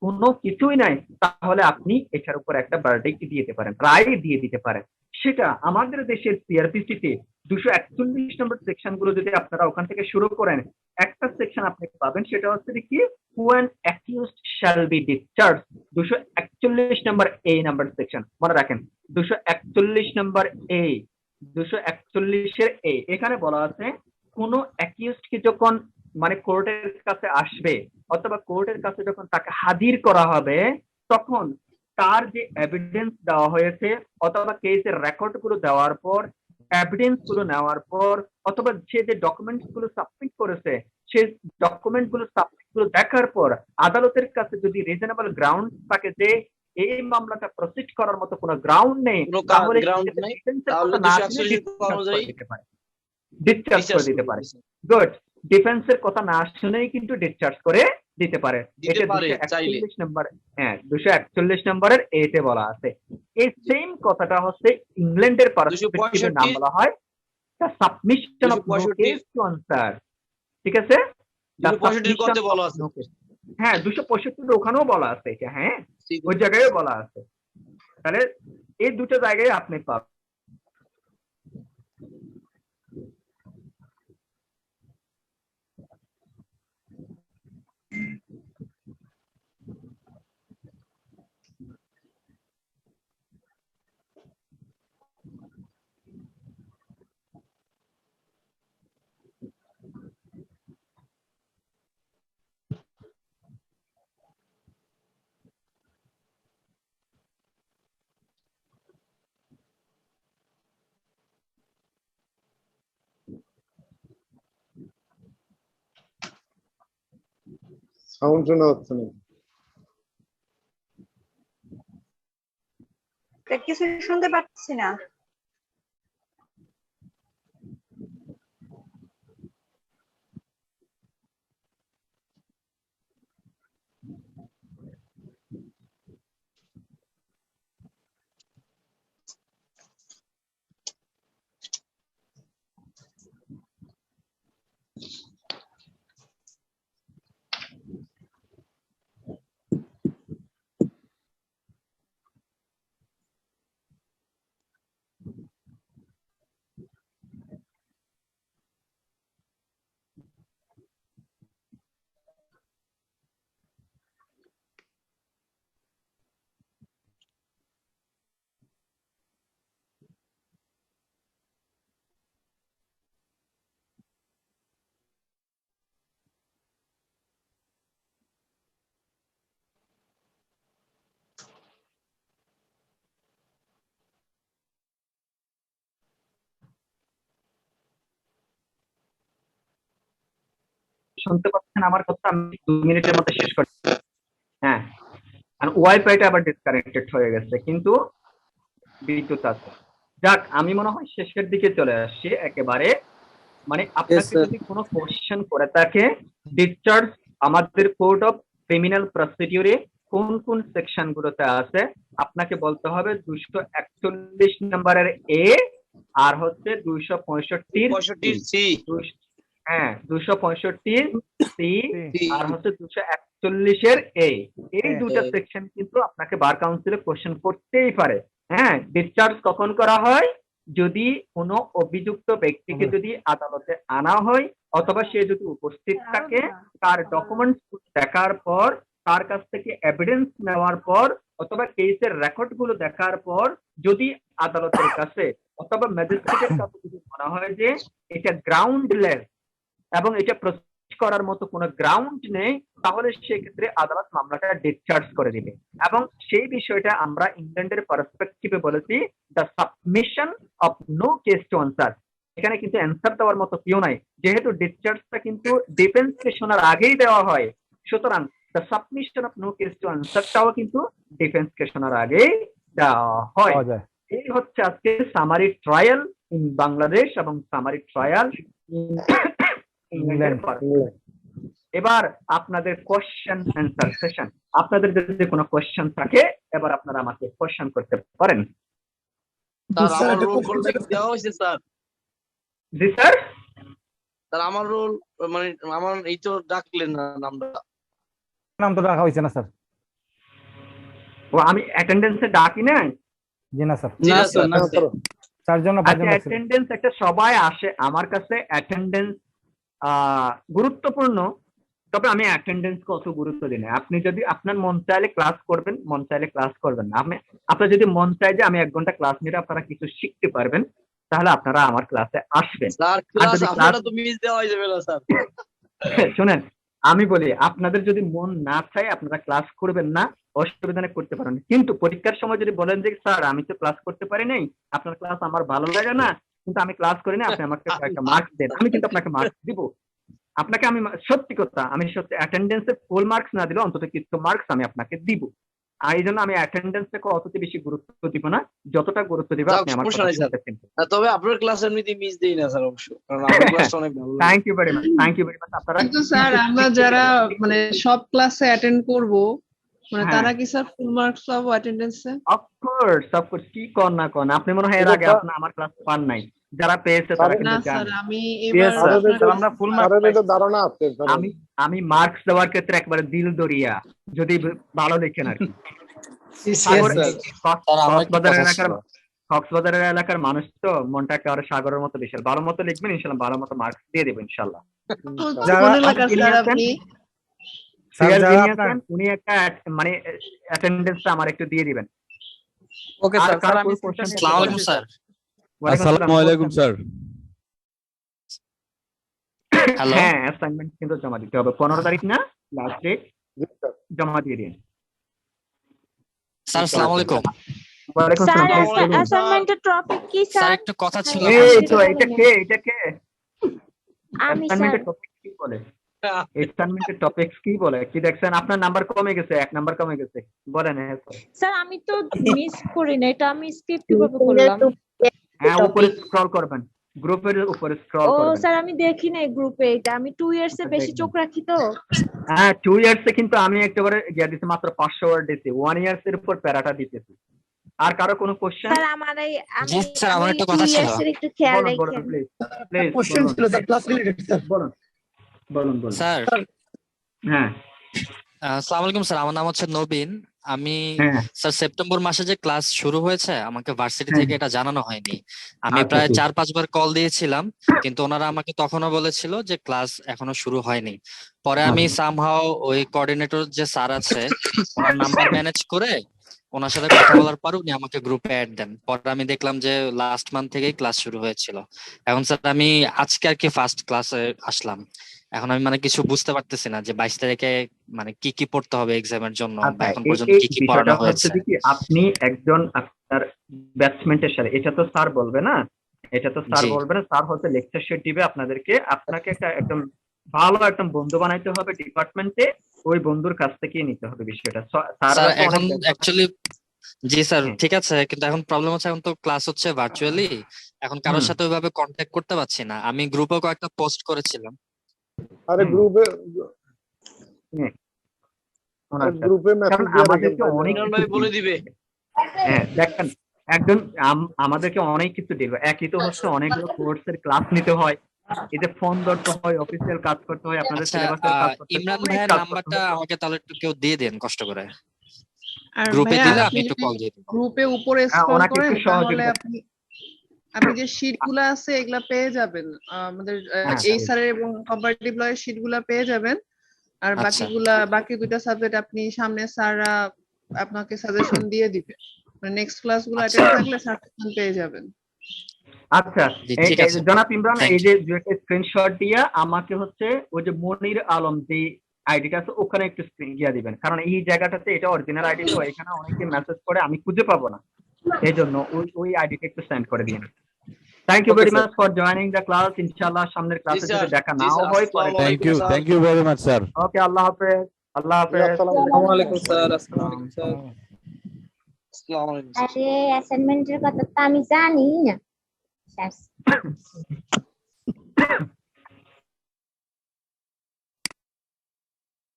কোনো কিছুই নাই, তাহলে আপনি এটার উপর একটা ভার্ডিক্ট দিয়ে দিতে পারেন, রায় দিয়ে দিতে পারেন। সেটা আমাদের দেশের সিআরপিসিতে 241 নম্বর সেকশন গুলো যদি আপনারা ওখান থেকে শুরু করেন, একটা সেকশন আপনি পাবেন, সেটা হচ্ছে কি when accused shall be discharged, 241 number A number section, মনে রাখেন 241 নম্বর এ, 241 এর এ, এখানে বলা আছে কোন অ্যাকিউজড কে যখন মানে কোর্টের কাছে আসবে অথবা কোর্টের কাছে যখন তাকে হাজির করা হবে, তখন তার যে এভিডেন্স দেওয়া হয়েছে অথবা কেসের রেকর্ড গুলো দেওয়ার পর, এভিডেন্স গুলো নেওয়ার পর, অথবা সে যে ডকুমেন্টস গুলো সাবমিট করেছে সেই ডকুমেন্ট গুলো সাবমিট গুলো দেখার পর আদালতের কাছে যদি রিজনেবল গ্রাউন্ড থাকে যে এই মামলাটা প্রসিড করার মতো কোনো গ্রাউন্ড নেই, তাহলে ডিসচার্জ করে দিতে পারে। গুড, ডিফেন্সের কথা না শুনেই কিন্তু ডিসচার্জ করে দিতে পারে। এটা 241 নম্বর, হ্যাঁ 241 নম্বরের এতে বলা আছে। এই সেম কথাটা হচ্ছে ইংল্যান্ডের পারস্পেক্টিভে নাম বলা হয় the submission of no case to answer. ঠিক আছে, হ্যাঁ 265 ওখানেও বলা আছে এটা, হ্যাঁ ওই জায়গায় বলা আছে। তাহলে এই দুটো জায়গায় আপনি পাবেন। সাউন্ড শোনা যাচ্ছে না। কিছু শুনতে পাচ্ছি না। শুনতে পাচ্ছেন আমার কথা? আমি 2 মিনিটের মধ্যে শেষ করছি। হ্যাঁ, আর ওয়াইফাইটা আবার ডিসকানেক্টেড হয়ে গেছে, কিন্তু বিদ্যুৎ আছে। যাক, আমি মনে হয় শেষের দিকে চলে আসছি একেবারে। মানে আপনাকে যদি কোনো কোশ্চেন করে থাকে, ডিসচার্জ আমাদের কোড অফ ক্রিমিনাল প্রসিডিউরে কোন কোন সেকশন গুলোতে আছে, আপনাকে বলতে হবে 241 নম্বরের এ আর হচ্ছে 265 সি, হ্যাঁ 265 সি আর হচ্ছে 241 এর এ। এই দুটো সেকশন কিন্তু আপনাকে বার কাউন্সিলে কোশ্চেন করতেই পারে। হ্যাঁ, ডিসচার্জ কখন করা হয়? যদি কোনো অভিযুক্ত ব্যক্তিকে যদি আদালতে আনা হয় অথবা সে যদি উপস্থিত থাকে, তার ডকুমেন্টস দেখার পর, তার কাছ থেকে এভিডেন্স নেওয়ার পর অথবা কেসের রেকর্ড গুলো দেখার পর যদি আদালতের কাছে অথবা ম্যাজিস্ট্রেটের কাছে যদি মনে হয় যে এটা গ্রাউন্ডলেস এবং এটা প্রসিড করার মতো কোনো গ্রাউন্ড নেই, তাহলে সেক্ষেত্রে আদালত মামলাটা ডিসচার্জ করে দিবে। এবং সেই বিষয়টা আমরা ইংল্যান্ডের পার্সপেক্টিভে বলেছি the submission of no case to answer. এখানে কিন্তু অ্যান্সার দেওয়ার মতো কেউ নাই, যেহেতু ডিসচার্জটা কিন্তু ডিফেন্সকে শোনার আগেই দেওয়া হয়, সুতরাং the submission of no case to আনসারটাও কিন্তু ডিফেন্সকে শোনার আগেই দেওয়া হয়। এই হচ্ছে আজকে সামারি ট্রায়াল ইন বাংলাদেশ এবং সামারি ট্রায়াল ইন ইংল্যান্ড। এবার আপনাদের কোশ্চেন অ্যান্সার সেশন। আপনাদের যদি কোনো কোশ্চেন থাকে, এবার আপনারা আমাকে কোশ্চেন করতে পারেন। স্যার আমার রোল কোডটা কি দেওয়া হয়েছে স্যার? জি স্যার। স্যার আমার রোল মানে আমার এই তো ডাকলেন না, নাম তো ডাকা হয়েছে না স্যার। ও আমি অ্যাটেন্ডেন্সে ডাকি নাই? জি না স্যার, জি না স্যার, না স্যার 4 জন 5 আচ্ছা, জন ছিল। অ্যাটেন্ডেন্স একটা সবাই আসে আমার কাছে, অ্যাটেন্ডেন্স গুরুত্বপূর্ণ, তবে আমি অ্যাটেন্ডেন্সকে অত গুরুত্ব দিই না। আপনি যদি আপনার মন চাইলে ক্লাস করবেন, মন চাইলে ক্লাস করবেন না। আপনার যদি মন চায় যে আমি 1 ঘন্টা ক্লাস নিলে আপনারা কিছু শিখতে পারবেন, তাহলে আপনারা আমার ক্লাসে আসবেন। স্যার আর ক্লাস যদি আপনারা তো মিস দেওয়া যাবে না স্যার। শুনেন, আমি বলি আপনাদের যদি মন না চায় আপনারা ক্লাস করবেন না, অসুবিধা নেই, করতে পারেন। কিন্তু পরীক্ষার সময় যদি বলেন যে স্যার আমি তো ক্লাস করতে পারি নাই, আপনার ক্লাস আমার ভালো লাগে না, কিন্তু আমি ক্লাস করি না, আপনি আমাকে একটা মার্কস দেন, আমি কিন্তু আপনাকে মার্কস দিব। আপনাকে আমি সত্যি কথা, আমি সত্যি অ্যাটেন্ডেন্সে ফুল মার্কস না দিলেও অন্তত কিছু মার্কস আমি আপনাকে দিব। আর এই জন্য আমি অ্যাটেন্ডেন্সটাকে অতটা বেশি গুরুত্ব দিব না, যতটা গুরুত্ব দিব আপনি আমার সমস্যা নাই স্যার। কথা শুনতেছেন। তবে আপনার ক্লাস এমনিতে মিস দেই না স্যার অবশ্য, কারণ আপনার ক্লাসটা অনেক ভালো লাগে। Thank you very much, thank you very much. আপনারা কিন্তু স্যার আমরা যারা মানে সব ক্লাসে অ্যাটেন্ড করব, মানে হ্যাঁ। তারা কি স্যার ফুল মার্কস পাবো অ্যাটেন্ডেন্সে? অফকোর্স কি কর না কর, আপনি মনে হয় এর আগে আপনি আমার ক্লাস পান নাই, যারা পেয়েছে তারা না কিন্তু স্যার, জানে। আমি এবার আমরা ফুল মার্কস এটা ধারণা আছে স্যার। আমি মার্কস দেওয়ার ক্ষেত্রে একবারে দিল দরিয়া, যদি ভালো দেখেন আর কি। কক্সবাজারের এলাকার মানুষ তো মনটা একেবারে সাগরের মতো বিশাল, ভালো মতো লিখবেন ইনশাল্লাহ, ভালো মতো মার্কস দিয়ে দেবেন ইনশাল্লাহ। কোন এলাকার স্যার আপনি? উনি একটা মানে অ্যাটেন্ডেন্সটা আমার একটু দিয়ে দিবেন। ওকে স্যার, আমি আসসালামু আলাইকুম স্যার। আসসালামু আলাইকুম স্যার। হ্যালো, হ্যাঁ, অ্যাসাইনমেন্ট কিন্তু জমা দিতে হবে 15 তারিখ না লাস্ট ডেট, জমা দিয়ে দিন। স্যার আসসালামু আলাইকুম। ওয়ালাইকুম স্যার আসসালাম, please বলুন। অ্যাসাইনমেন্টের টপিক কি স্যার স্যার? একটু কথা ছিল। এই তো এটা কে আমি স্যার। অ্যাসাইনমেন্টের টপিক কি বলে? অ্যাসাইনমেন্টের টপিকস কি বলে? কি দেখছেন? আপনার নাম্বার কমে গেছে, 1 নাম্বার কমে গেছে, বলেন। হ্যাঁ স্যার, স্যার আমি তো মিস করি না, এটা আমি স্কিপ কিভাবে করলাম? হ্যাঁ উপরে স্ক্রল করবেন, গ্রুপের উপরে স্ক্রল ও করবেন। স্যার আমি দেখি নাই গ্রুপে এটা, আমি 2 ইয়ার্স এর বেশি চোখ রাখি তো। হ্যাঁ 2 ইয়ার্সে কিন্তু আমি একেবারে ইয়া দিছি, মাত্র 500 ওয়ার্ড দিছি, 1 ইয়ার্স এর উপর প্যারাটা দিতেছি। আর কারো কোনো কোশ্চেন? স্যার আমার এই আমি জি স্যার, আমার একটা কথা ছিল। 2 ইয়ার্স এর একটু খেয়াল বলুন বলুন রাখেন। Please please. কোশ্চেন ছিল স্যার, ক্লাস রিলেটেড স্যার। বলুন বলুন বলুন। স্যার হ্যাঁ আসসালামু আলাইকুম স্যার, আমার নাম হচ্ছে নবীন। আমি হ্যাঁ স্যার সেপ্টেম্বর মাসে যে ক্লাস শুরু হয়েছে আমাকে ভার্সিটি থেকে এটা জানানো হয়নি। আমি আচ্ছা, প্রায় ঠিক। 4-5 বার কল দিয়েছিলাম, কিন্তু ওনারা আমাকে তখনও বলেছিল যে ক্লাস এখনো শুরু হয়নি। পরে আমি সামহাও ওই কোঅর্ডিনেটর যে স্যার আছে ওনার নাম্বার ম্যানেজ করে ওনার সাথে কথা বলার পর উনি আমাকে গ্রুপে অ্যাড দেন। পরে আমি দেখলাম যে লাস্ট মান্থ থেকেই ক্লাস শুরু হয়েছিল। এখন স্যার আমি আজকে আর কি ফার্স্ট ক্লাসে আসলাম। এখন আমি মানে কিছু বুঝতে পারতেছি না যে 22 তারিখে মানে কি কি পড়তে হবে এক্সামের জন্য, বা এখন পর্যন্ত কি কি পড়ানো হয়েছে। কি আপনি একজন আপনার ব্যাচমেন্টের সাথে, এটা তো স্যার বলবে না, এটা তো স্যার জি। বলবে না, স্যার হচ্ছে লেকচার শিট দিবে আপনাদেরকে, আপনাকে একটা একদম ভালো একদম বন্ধু বানাইতে হবে ডিপার্টমেন্টে, ওই বন্ধুর কাছ থেকেই নিতে হবে বিষয়টা। স্যার এখন অ্যাকচুয়ালি জি স্যার হুম। ঠিক আছে, কিন্তু এখন প্রবলেম হচ্ছে এখন তো ক্লাস হচ্ছে ভার্চুয়ালি, এখন কারোর সাথে ওইভাবে কন্ট্যাক্ট করতে পারছি না। আমি গ্রুপেও কয়েকটা পোস্ট করেছিলাম। আরে গ্রুপে মেসেজ কারণ দিয়ে আমাদেরকে রাখেন অনেক মিলন কিছু ভাই বলে দিবে। হ্যাঁ দেখেন, একজন আমাদেরকে অনেক কিছু দিবে, একই তো হচ্ছে অনেকগুলো কোর্সের ক্লাস নিতে হয়, এই যে ফোন ধরতে হয়, অফিসিয়াল কাজ করতে হয়, আপনাদের আচ্ছা সিলেবাসের কাজ করতে হয়, ইমরান অনেক ভাইয়ের কাজ করতে নাম্বারটা হয়। আমাকে তাহলে একটু কেউ দিয়ে দেন কষ্ট করে, আর গ্রুপে ভাইয়া দিলে আমি আপনি একটু যদি কল দিয়ে দেবো। গ্রুপে উপরে হ্যাঁ, স্ক্রল ওনাকে করেন একটু সহযোগিতা তাহলে আপনি যে শীট গুলা আছে এগুলা পেয়ে যাবেন, আমাদের হ্যাঁ, এই স্যারের এবং কম্পারেটিভ ল এর শীট গুলা পেয়ে যাবেন। আর আচ্ছা বাকি দুইটা সাবজেক্ট আপনি সামনে স্যাররা আপনাকে সাজেশন দিয়ে দিবে, মানে নেক্সট ক্লাস গুলো আচ্ছা অ্যাটেন্ড থাকলে সাজেশন পেয়ে যাবেন। আচ্ছা জি, ঠিক আছে। জনাব ইমরান, Thank এই যে দু একটা স্ক্রিনশট দিয়ে আমাকে হচ্ছে ওই যে মনির আলম যে আইডিটা আছে ওখানে একটু স্ক্রিন দিয়ে দিবেন, কারণ এই জায়গাটাতে এটা অরিজিনাল আইডি, তো এখানে অনেকে মেসেজ করে আমি খুঁজে পাবো না, এই জন্য ওই আইডিটা একটু সেন্ড করে দিন। Thank you very much for joining the class. ইনশাআল্লাহ সামনের ক্লাসে স্যার, যদি দেখা জি নাও স্যার, হয় পরে আসসালামু আলাইকুম sir. Thank you very much sir. Okay, আল্লাহ হাফেজ। আল্লাহ হাফেজ। আসসালামু আলাইকুম স্যার। আসসালামু আলাইকুম স্যার। আসসালামু আলাইকুম স্যার। আরে অ্যাসাইনমেন্টের কথা তো আমি জানি না স্যার।